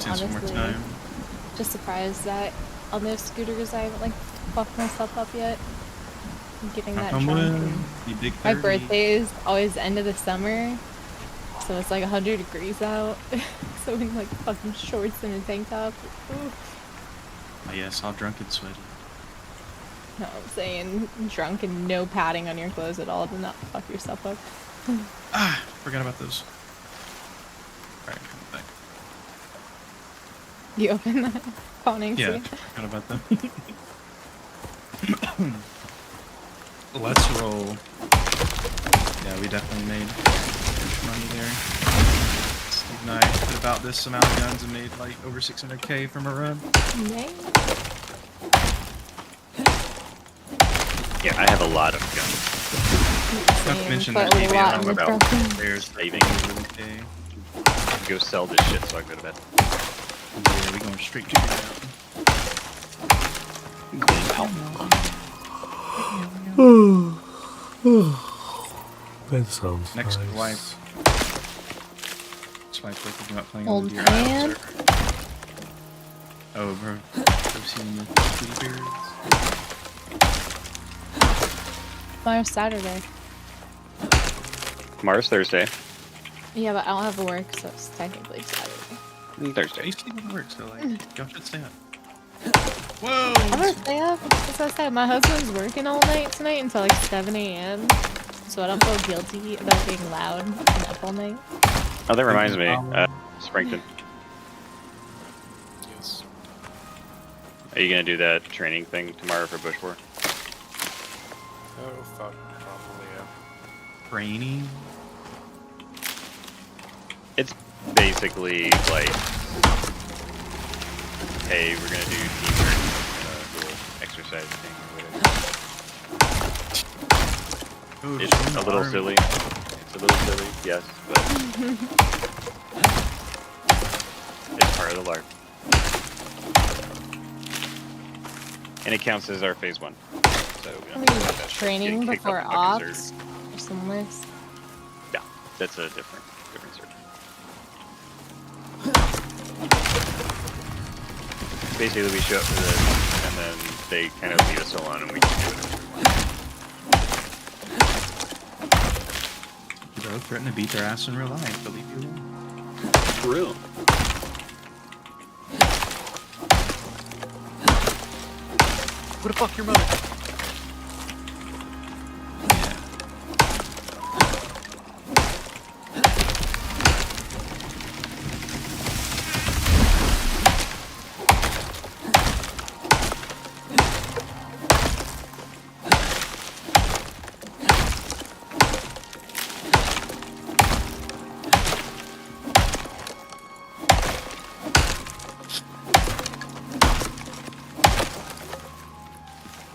One more Honestly, time. just surprised that on those scooters I haven't like fucked myself up yet. I'm getting that drunk. You big My 30. birthday is always end of the summer, so it's like 100 degrees out. So in like fucking shorts and a tank top. Ooh. Oh, yes, all drunk and sweaty. No, I'm saying drunk and no padding on your clothes at all to not fuck yourself up. Ah, forgot about those. Alright, come back. You open that pawning Yeah, suit? forgot about them. Let's roll. Yeah, we definitely made money there. Steve and I put about this amount of guns and made like over 600k from a run. Yay. Yeah, I have a lot of guns. Not to mention But there's a lot I'm in the about trunk. there's saving. Okay. Go sell this shit so I can go to bed. Yeah, we going straight to the That sounds next nice. wife. Next wife thinking about playing Old on the Deer man. Island server. Oh, bro. I've seen the Blue Beards. Tomorrow's Saturday. Tomorrow's Thursday. Yeah, but I don't have work, so it's technically Saturday. I Thursday. used to even work, so like, y'all should stay up. Whoa! I'm gonna stay up. That's what I said. My husband's working all night tonight until like 7 a.m. So I don't feel guilty about being loud and up all night. Oh, that reminds me. Springton. Are you gonna do that training thing tomorrow for Bush War? Oh fuck, probably yeah. Training? It's basically like, hey, we're gonna do teamwork, little exercise thing or whatever. It's a little silly. It's a little silly, yes, but it's part of the LARP. And it counts as our phase 1. So training before ops or some list. Yeah, that's a different search. Basically, we show up for this, and then they kind of leave us alone, and we can do whatever we want. Bro, threaten to beat their ass in real life. They'll leave you alone. For real. Who the fuck your mother?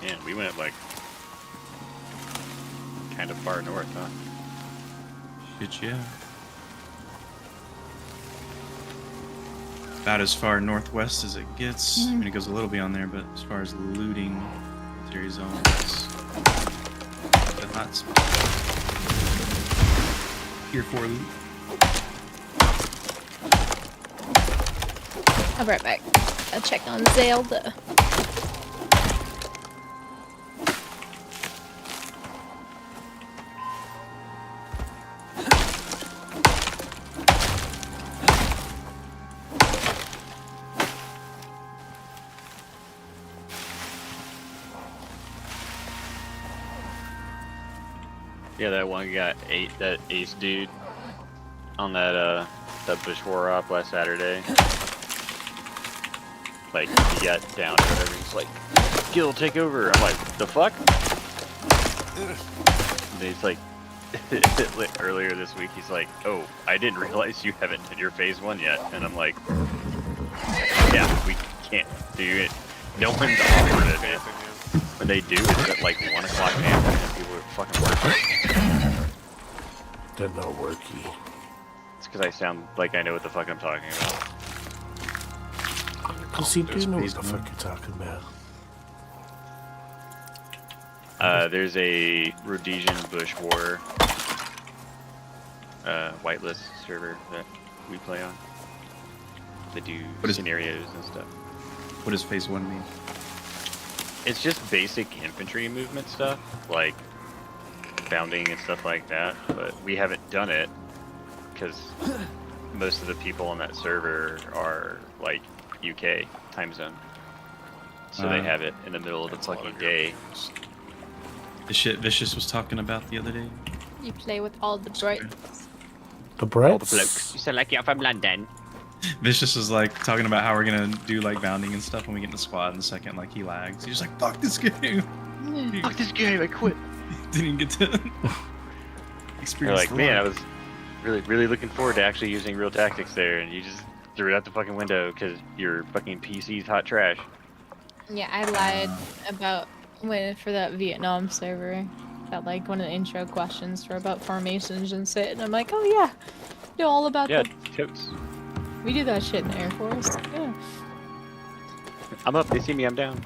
Man, we went like kind of far north, huh? Shit, yeah. About as far northwest as it gets. I mean, it goes a little beyond there, but as far as looting military zones, it's the hot spot. Tier 4 loot. I'll be right back. I'll check on Zelda. Yeah, that one got that ace dude on that Bush War op last Saturday. Like, he got down or whatever, he's like, Gil, take over. I'm like, the fuck? And he's like, earlier this week, he's like, oh, I didn't realize you haven't done your phase 1 yet. And I'm like, yeah, we can't do it. No one's offered it, man. When they do, it's at like 1 o'clock in the afternoon, and people are fucking working. They're not worky. It's because I sound like I know what the fuck I'm talking about. Cause you do know what the fuck you're talking about. There's a Rhodesian Bush War whitelist server that we play on. They do scenarios and stuff. What does phase 1 mean? It's just basic infantry movement stuff, like bounding and stuff like that, but we haven't done it because most of the people on that server are like UK time zone. So they have it in the middle of the fucking day. The shit Vicious was talking about the other day. You play with all the brights. The brights? All the blokes. You sound like you're from London. Vicious was like talking about how we're gonna do like bounding and stuff when we get in the squad. And the second like he lags, he's just like, "Fuck this game! Fuck this game! I quit." Didn't even get to experience. You're like, man, I was really looking forward to actually using real tactics there, and you just threw it out the fucking window because your fucking PC's hot trash. Yeah, I lied about for that Vietnam server. That like one of the intro questions were about formations and shit, and I'm like, oh yeah, know all about that. Yeah, totes. We do that shit in the Air Force. Yeah. I'm up. They see me. I'm down.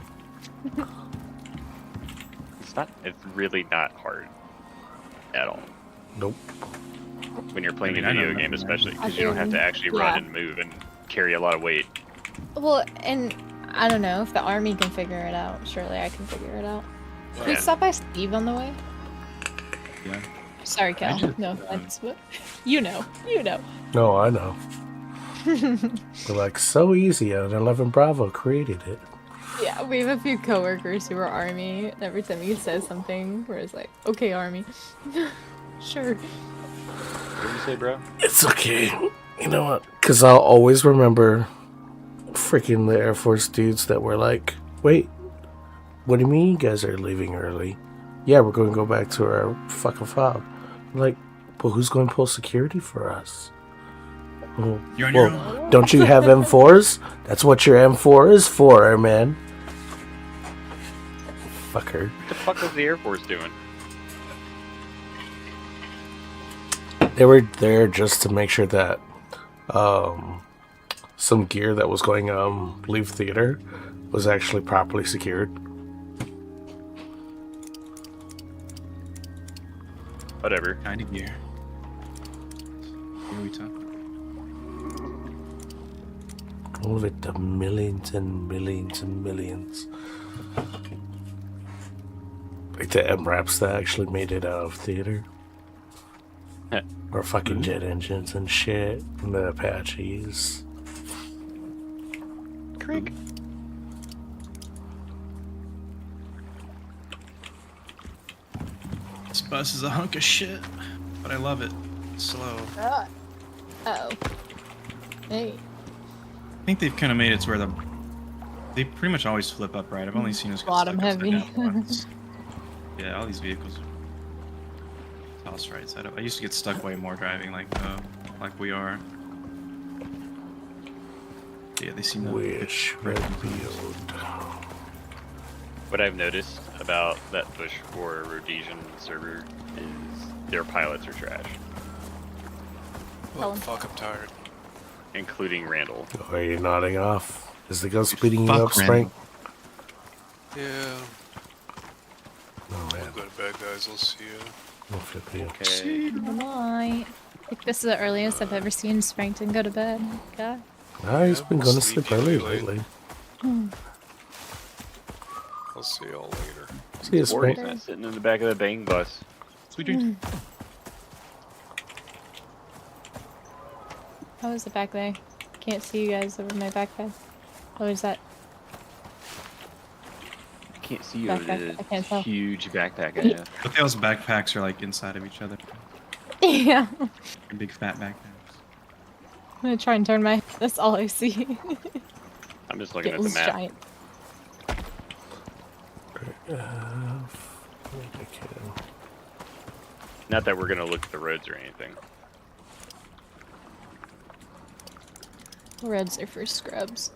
It's really not hard at all. Nope. When you're playing a video game, especially because you don't have to actually run and move and carry a lot of weight. Well, and I don't know if the army can figure it out. Surely I can figure it out. Can we stop by Steve on the way? Yeah. Sorry, Cal. No offense, but you know. No, I know. They're like, so easy, and 11 Bravo created it. Yeah, we have a few coworkers who are Army, and every time he says something, we're just like, okay, Army. Sure. What did you say, bro? It's okay. You know what? Because I'll always remember freaking the Air Force dudes that were like, wait. What do you mean you guys are leaving early? Yeah, we're going to go back to our fucking fob. Like, but who's going to pull security for us? Oh, You're on your own. Don't you have M4s? That's what your M4 is for, man. Fucker. What the fuck was the Air Force doing? They were there just to make sure that some gear that was going leave theater was actually properly secured. Whatever. Kind of gear. Here we talk. All of it, the millions and millions and millions. Like the MRAPs that actually made it out of theater. Or fucking jet engines and shit. And the Apaches. Crick. This bus is a hunk of shit, but I love it. It's slow. Oh. Hey. I think they've kind of made it to where they pretty much always flip upright. I've only seen us get Bottom stuck upside heavy. down once. Yeah, all these vehicles are tossed right side up. I used to get stuck way more driving like we are. Yeah, they seem to Wish revealed. What I've noticed about that push for Rhodesian server is their pilots are trash, Well, fuck, I'm tired. including Randall. Are you nodding off? Is the gun speeding you Fuck up, Spring? Yeah. Oh man. I'll go to bed, guys. I'll see you. I'll flip you. Okay. Good night. I think this is the earliest I've ever seen Sprankton go to bed. God. Ah, he's been going to Sleepy sleep early lately. lately. I'll see y'all later. See you, Or Spring. he's not sitting in the back of the bang bus. Sweet dreams. How is it back there? Can't see you guys over my backpack. What is that? I can't see you Backpack, over I the can't tell. huge backpack I have. But those backpacks are like inside of each other. Yeah. Big fat backpacks. I'm gonna try and turn my. That's all I see. I'm just looking at the Gil's map. giant. Not that we're gonna look at the roads or anything. Reds are for scrubs.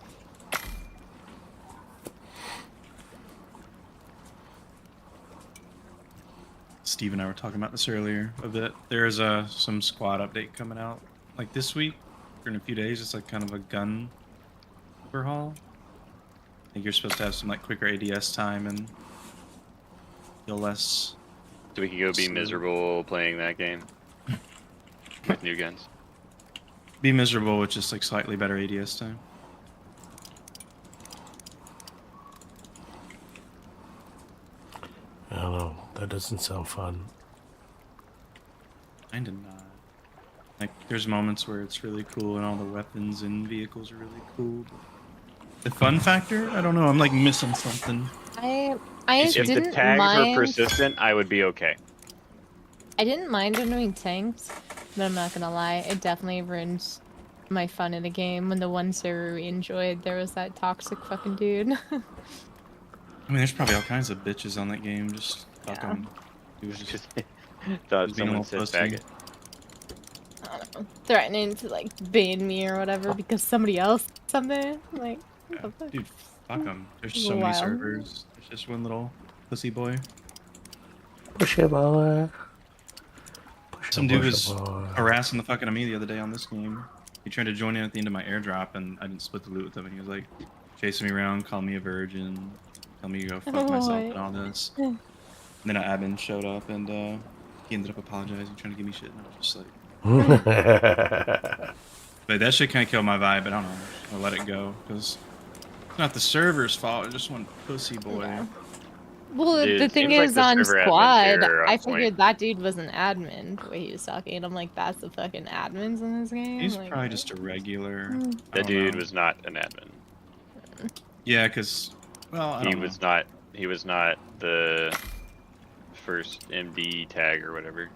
Steve and I were talking about this earlier. A bit. There's some squad update coming out like this week or in a few days. It's like kind of a gun overhaul. I think you're supposed to have some like quicker ADS time and feel less. So we can go be miserable playing that game with new guns. Be miserable with just like slightly better ADS time. I don't know. That doesn't sound fun. Kinda not. Like there's moments where it's really cool and all the weapons and vehicles are really cool. But the fun factor, I don't know. I'm like missing something. I If didn't the tags mind. were persistent, I would be okay. I didn't mind doing tanks, but I'm not gonna lie, it definitely ruined my fun in the game. When the one server we enjoyed, there was that toxic fucking dude. I mean, there's probably all kinds of bitches on that game. Just fucking. He was just Thought being a someone little said pussy. faggot. I don't know, threatening to like ban me or whatever because somebody else something like. Yeah, what the fuck? dude, fuck them. There's A so little many wild. servers. There's just one little pussy boy. Push it, boy. Some dude was boy. harassing the fucking me the other day on this game. He tried to join in at the end of my airdrop, and I didn't split the loot with him. And he was like chasing me around, calling me a virgin, telling me to go fuck myself and all this. Yeah. And then an admin showed up, and he ended up apologizing, trying to give me shit. And I was just like, but that shit kind of killed my vibe. But I don't know. I'll let it go because it's not the server's fault. It's just one pussy boy. Yeah. Well, Dude, the it thing seems like is, the on server admins squad, here are on I point. figured that dude was an admin the way he was talking, and I'm like, that's the fucking admins in this game. He's like, probably what? just a regular. Mm. I That don't dude know. was not an admin. Yeah, because well, I He don't was know. not. He was not the first MD tag or whatever.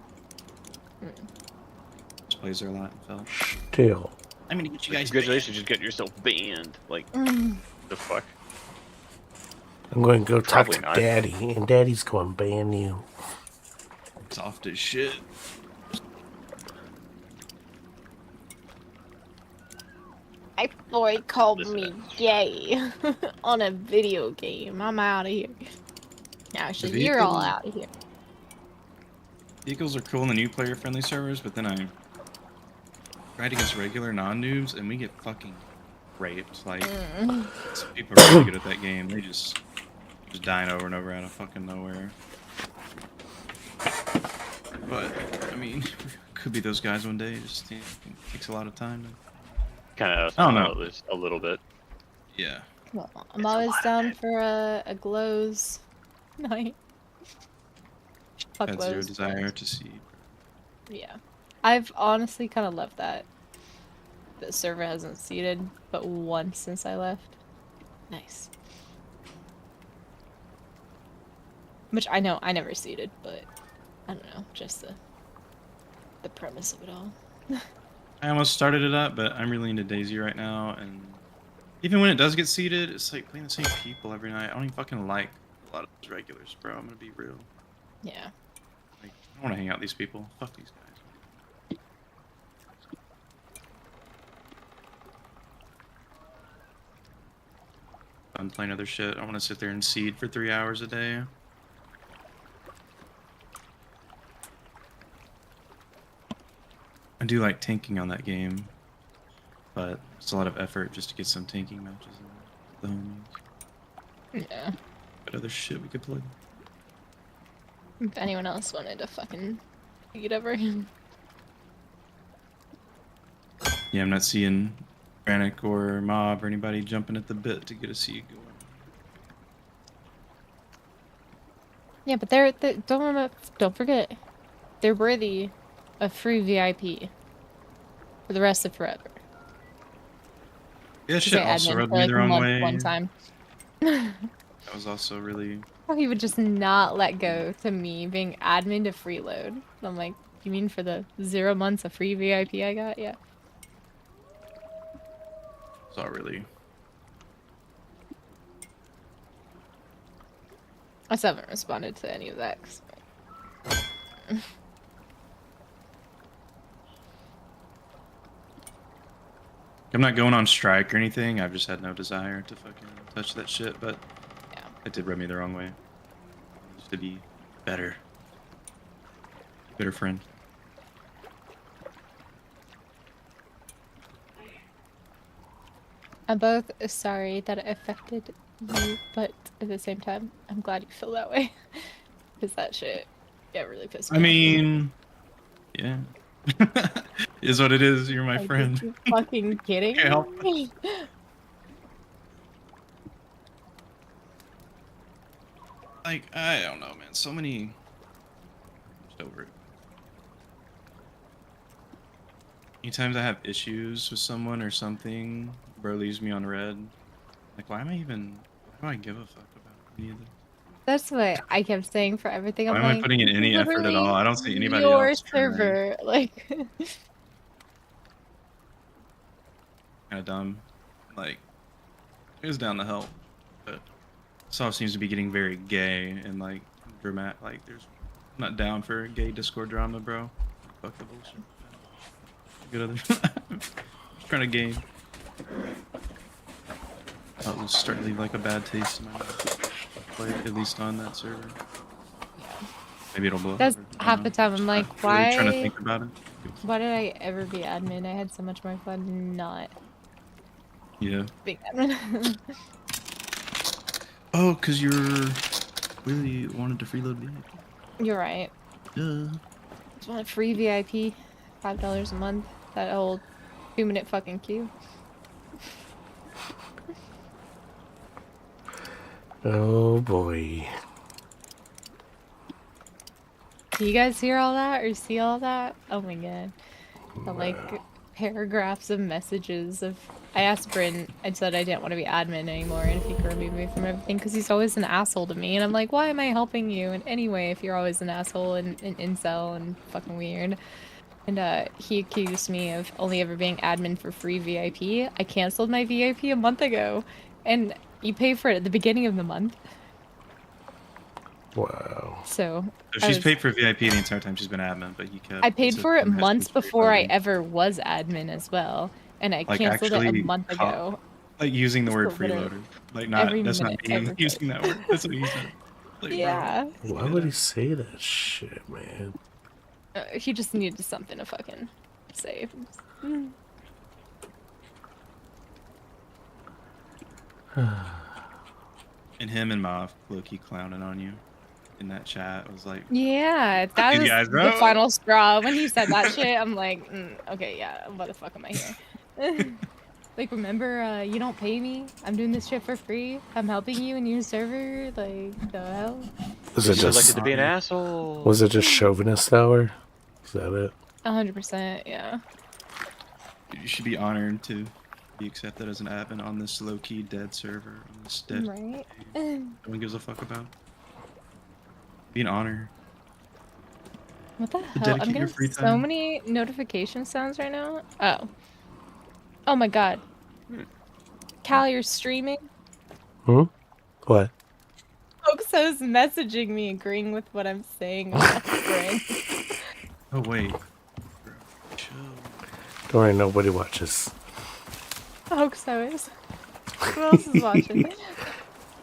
Just plays there a lot. So. Still. I'm gonna get you guys. Congratulations, just getting yourself banned. Like Mm. the fuck. I'm going to go talk Probably to not. Daddy, and Daddy's going to ban you. Soft as shit. My boy called Listen me gay on a video game. I'm out of here. Actually, you're all out of here. Vehicles are cool in the new player-friendly servers, but then I tried against regular non-noobs, and we get fucking raped. Like, some people are really good at that game. They just dying over and over out of fucking nowhere. But, I mean, could be those guys one day. It just takes a lot of time. Kind of. I don't know. At least a little bit. Yeah. Well, I'm always down for a glows night. Fuck Had glows. zero desire to see. Yeah. I've honestly kind of left that. The server hasn't seeded but once since I left. Nice. Which I know I never seeded, but I don't know, just the premise of it all. I almost started it up, but I'm really into DayZ right now, and even when it does get seeded, it's like playing the same people every night. I don't even fucking like a lot of those regulars, bro. I'm gonna be real. Yeah. Like, I don't want to hang out with these people. Fuck these guys. I'm playing other shit. I want to sit there and seed for 3 hours a day. I do like tanking on that game, but it's a lot of effort just to get some tanking matches in the homies. Yeah. But other shit we could play. If anyone else wanted to fucking get over him. Yeah, I'm not seeing Granick or Mob or anybody jumping at the bit to get a seed going. Yeah, but they're don't forget, they're worthy of free VIP for the rest of forever. Yeah, shit also rubbed me the wrong way. One time. That was also really... How he would just not let go to me being admin to freeload. I'm like, you mean for the 0 months of free VIP I got? Yeah. It's all really... I still haven't responded to any of that. I'm not going on strike or anything. I've just had no desire to fucking touch that shit, but yeah. It did rub me the wrong way. Used to be better. Better friend. I'm both sorry that it affected you, but at the same time, I'm glad you feel that way. Because that shit, yeah, really pissed me off. I mean, yeah. Is what it is. You're my like, friend. Are you fucking kidding me? Like, I don't know, man. So many... Just over it. Anytimes I have issues with someone or something, bro leaves me on red. Like, why do I give a fuck about any of this? That's what I kept saying for everything. Why I'm am like, I putting in any effort at all? I don't see anybody your else server, like... Kind of dumb. Like, it was down to help, but Soft seems to be getting very gay and like dramatic. Like, I'm not down for gay Discord drama, bro. Fuck the bullshit. Good other. Just trying to game. That was starting to leave like a bad taste in my mouth. Play it, at least on that server. Maybe it'll blow. That's half the time. I'm like, why? Really trying to think about it. Why did I ever be admin? I had so much more fun not. Yeah. Being admin. Oh, cause you're really wanted to freeload VIP. You're right. Yeah. Just want a free VIP, $5 a month. That old 2-minute fucking queue. Oh boy. Do you guys hear all that or see all that? Oh my god. The, like, paragraphs of messages of... I asked Bryn, I said I didn't want to be admin anymore and if he could remove me from everything because he's always an asshole to me. And I'm like, why am I helping you in any way if you're always an asshole and an incel and fucking weird? And he accused me of only ever being admin for free VIP. I canceled my VIP a month ago. And you pay for it at the beginning of the month. Wow. So she's paid for VIP the entire time she's been admin, but he kept. I paid for it months before I freeloading. ever was admin as well, and I Like canceled it a actually month ago. Like using the Just word to literally freeloader. Like not every that's not minute, me every using that word. That's what he said. Like, yeah. bro, Why would he say that shit, man? He just needed something to fucking say. Mm. And him and Mav low-key clowning on you in that chat. I was like, Yeah, that these was guys, the bro. final straw. When he said that shit, I'm like, okay, yeah, why the fuck am I here? Like, remember, you don't pay me? I'm doing this shit for free. I'm helping you in your server. Like, the hell? Was You it just selected to be an asshole. Was it just chauvinist hour? Is that it? 100%, yeah. You should be honored to be accepted as an admin on this low-key dead server. On this dead Right. no one gives a fuck about. Be an honor. What the hell? Dedicate I'm your getting free so time. many notification sounds right now. Oh. Oh my god. Cal, you're streaming? Hmm? What? Oxo's messaging me agreeing with what I'm saying about the brain. Oh wait. Bro, chill. Don't worry, nobody watches. Oxo is. Who else is watching?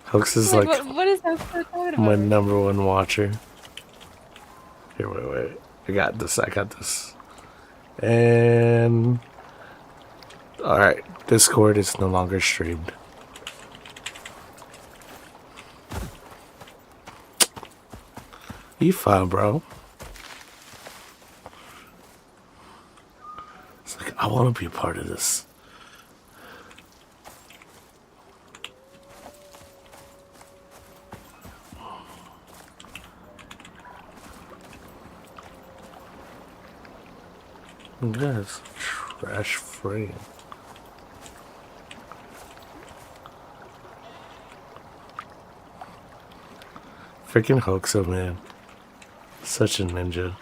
Hoax is Like, like what is Oxo talking about? my number one watcher. Here, wait. I got this. And alright, Discord is no longer streamed. You fine, bro. It's like I want to be a part of this. Yes, trash frame. Freaking Hoaxo, man. Such a ninja.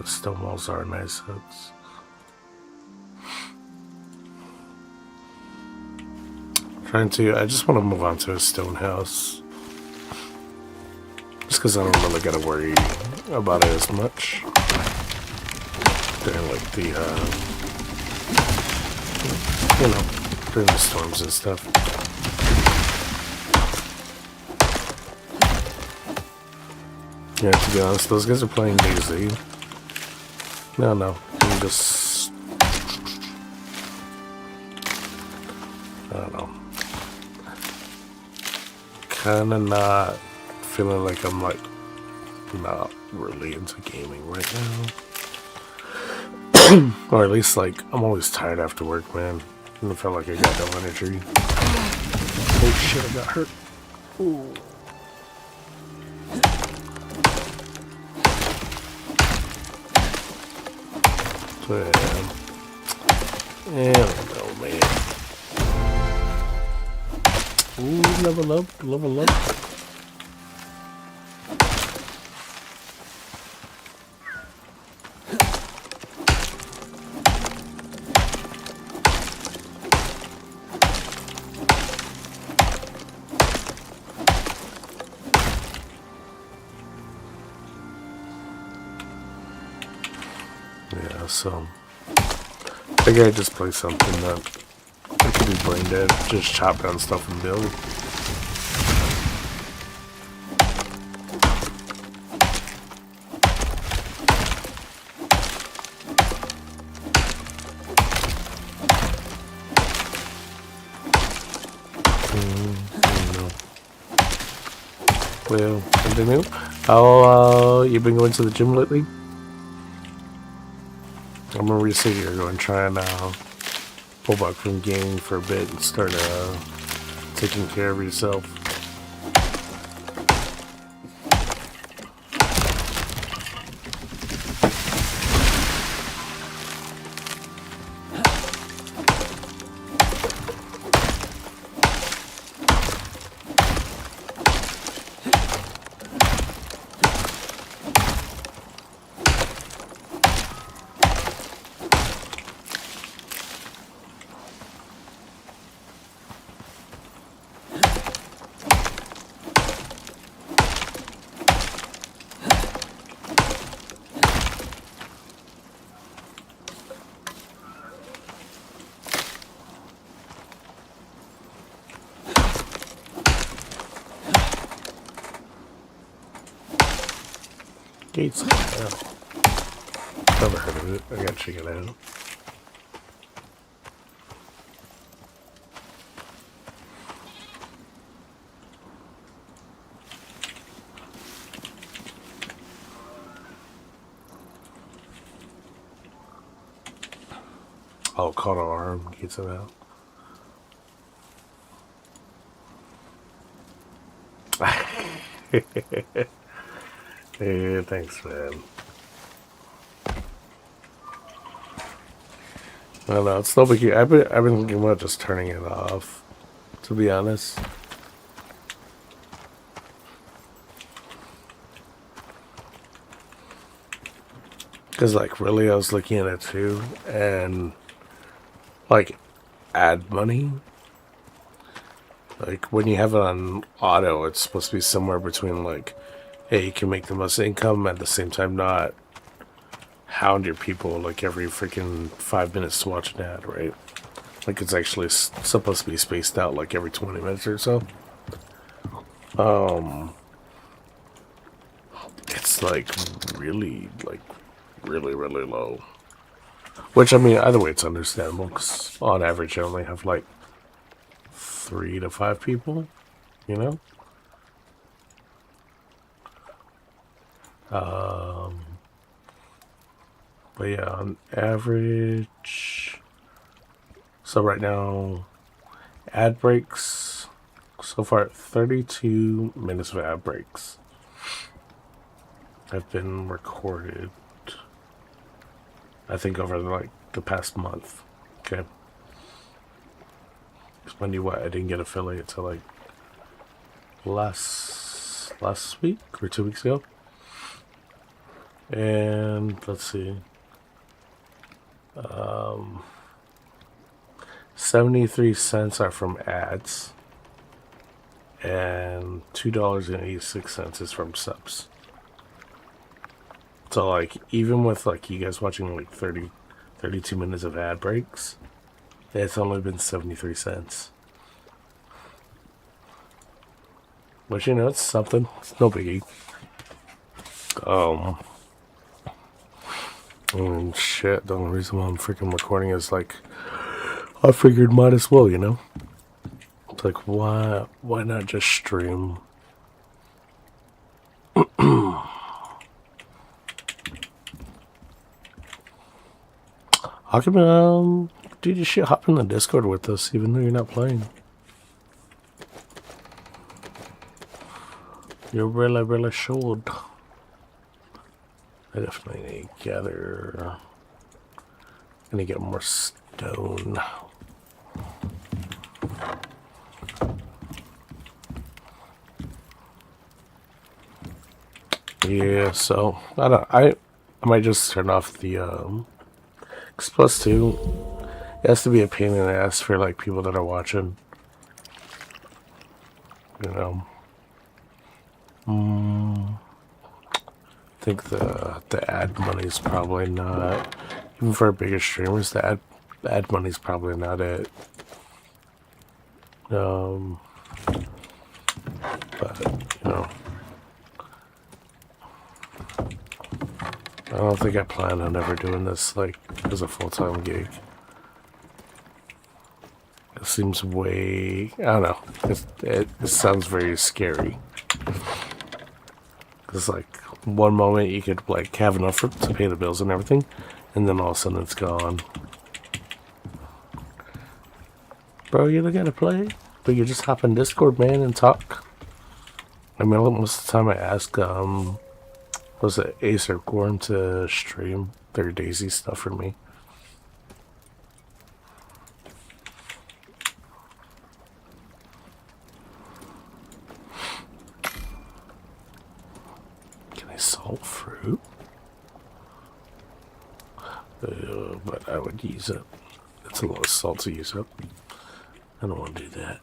the stone walls are nice. I just want to move on to a stone house. Just because I don't really gotta worry about it as much. During like the, during the storms and stuff. Yeah, to be honest, those guys are playing DayZ. No, I'm just... I don't know. Kinda not feeling like I'm like not really into gaming right now. Or at least like I'm always tired after work, man. And I felt like I got no energy. Oh shit, I got hurt. Ooh. So, yeah, I don't know, man. Ooh, level up. Yeah, so I think I just play something that I could be brain dead, just chop down stuff and build. Well, continue. How you been going to the gym lately? I remember you said you were going to try and pull back from gaming for a bit and start taking care of yourself. Gates. Oh. Never heard of it. I gotta check it out. Oh, call to arm. Gates it out. Yeah, thanks, man. I don't know, it's no big deal. I've been thinking about just turning it off, to be honest. Because, like, really, I was looking at it too, and, like, ad money. Like, when you have it on auto, it's supposed to be somewhere between, like, hey, you can make the most income at the same time not hound your people like every freaking 5 minutes to watch an ad, right? Like it's actually supposed to be spaced out like every 20 minutes or so. It's like really low. Which, I mean, either way, it's understandable because on average I only have like 3 to 5 people, you know? But yeah, on average, so right now, ad breaks, so far 32 minutes of ad breaks have been recorded, I think over like the past month, okay? Because mind you what, I didn't get affiliate till like last week or 2 weeks ago. And let's see. 73 cents are from ads. And $2.86 is from subs. So like even with like you guys watching like 32 minutes of ad breaks, it's only been 73 cents. But you know, it's something. It's no biggie. And shit, the only reason why I'm freaking recording is like I figured might as well, you know? It's like why not just stream? How come dude, you should hop in the Discord with us even though you're not playing? You really should. I definitely need to gather. I need to get more stone. Yeah, so I might just turn off the cause plus two, it has to be a pain in the ass for like people that are watching. You know. I think the ad money's probably not, even for bigger streamers, the ad money's probably not it. But you know, I don't think I plan on ever doing this like as a full-time gig. It seems way, I don't know, it sounds very scary. Cause like one moment you could like have enough to pay the bills and everything, and then all of a sudden it's gone. Bro, you don't gotta play, but you just hop in Discord, man, and talk. I mean, most of the time I ask, was it Ace or Gorm to stream their Daisy stuff for me. Can I salt fruit? But I would use it. It's a lot of salt to use up. I don't want to do that.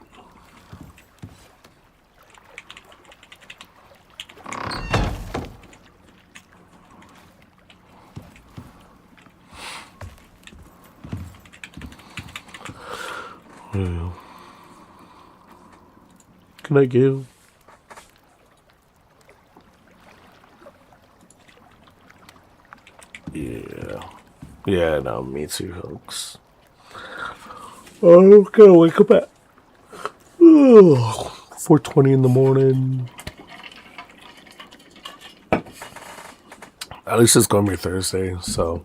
Well, can I give? Yeah, no, me too, folks. Oh, gotta wake up at 4:20 in the morning. At least it's gonna be Thursday, so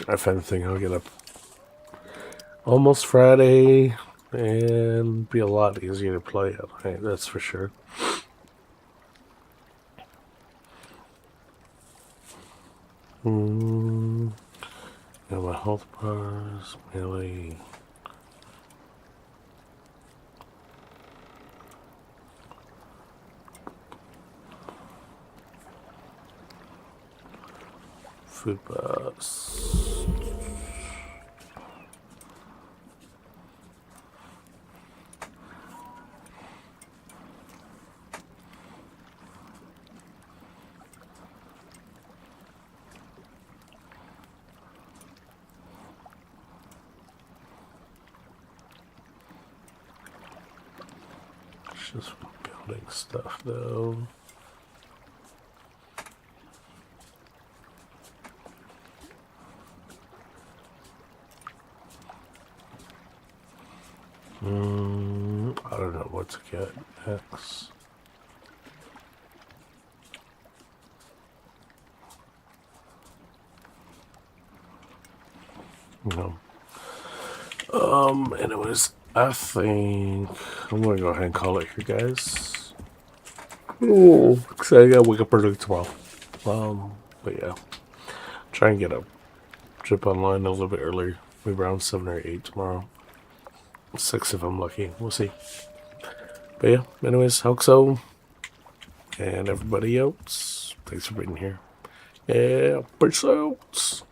if anything, I'll get up almost Friday and be a lot easier to play at night, that's for sure. Got my health bars, melee. Food bus. Just building stuff though. I don't know what to get next. No. Anyways, I think I'm gonna go ahead and call it here, guys. Oh, because I gotta wake up early tomorrow. But yeah, try and get up, jump online a little bit earlier, maybe around 7 or 8 tomorrow. 6 if I'm lucky. We'll see. But yeah, anyways, Hoxo and everybody else, thanks for being here. Yeah, peace out.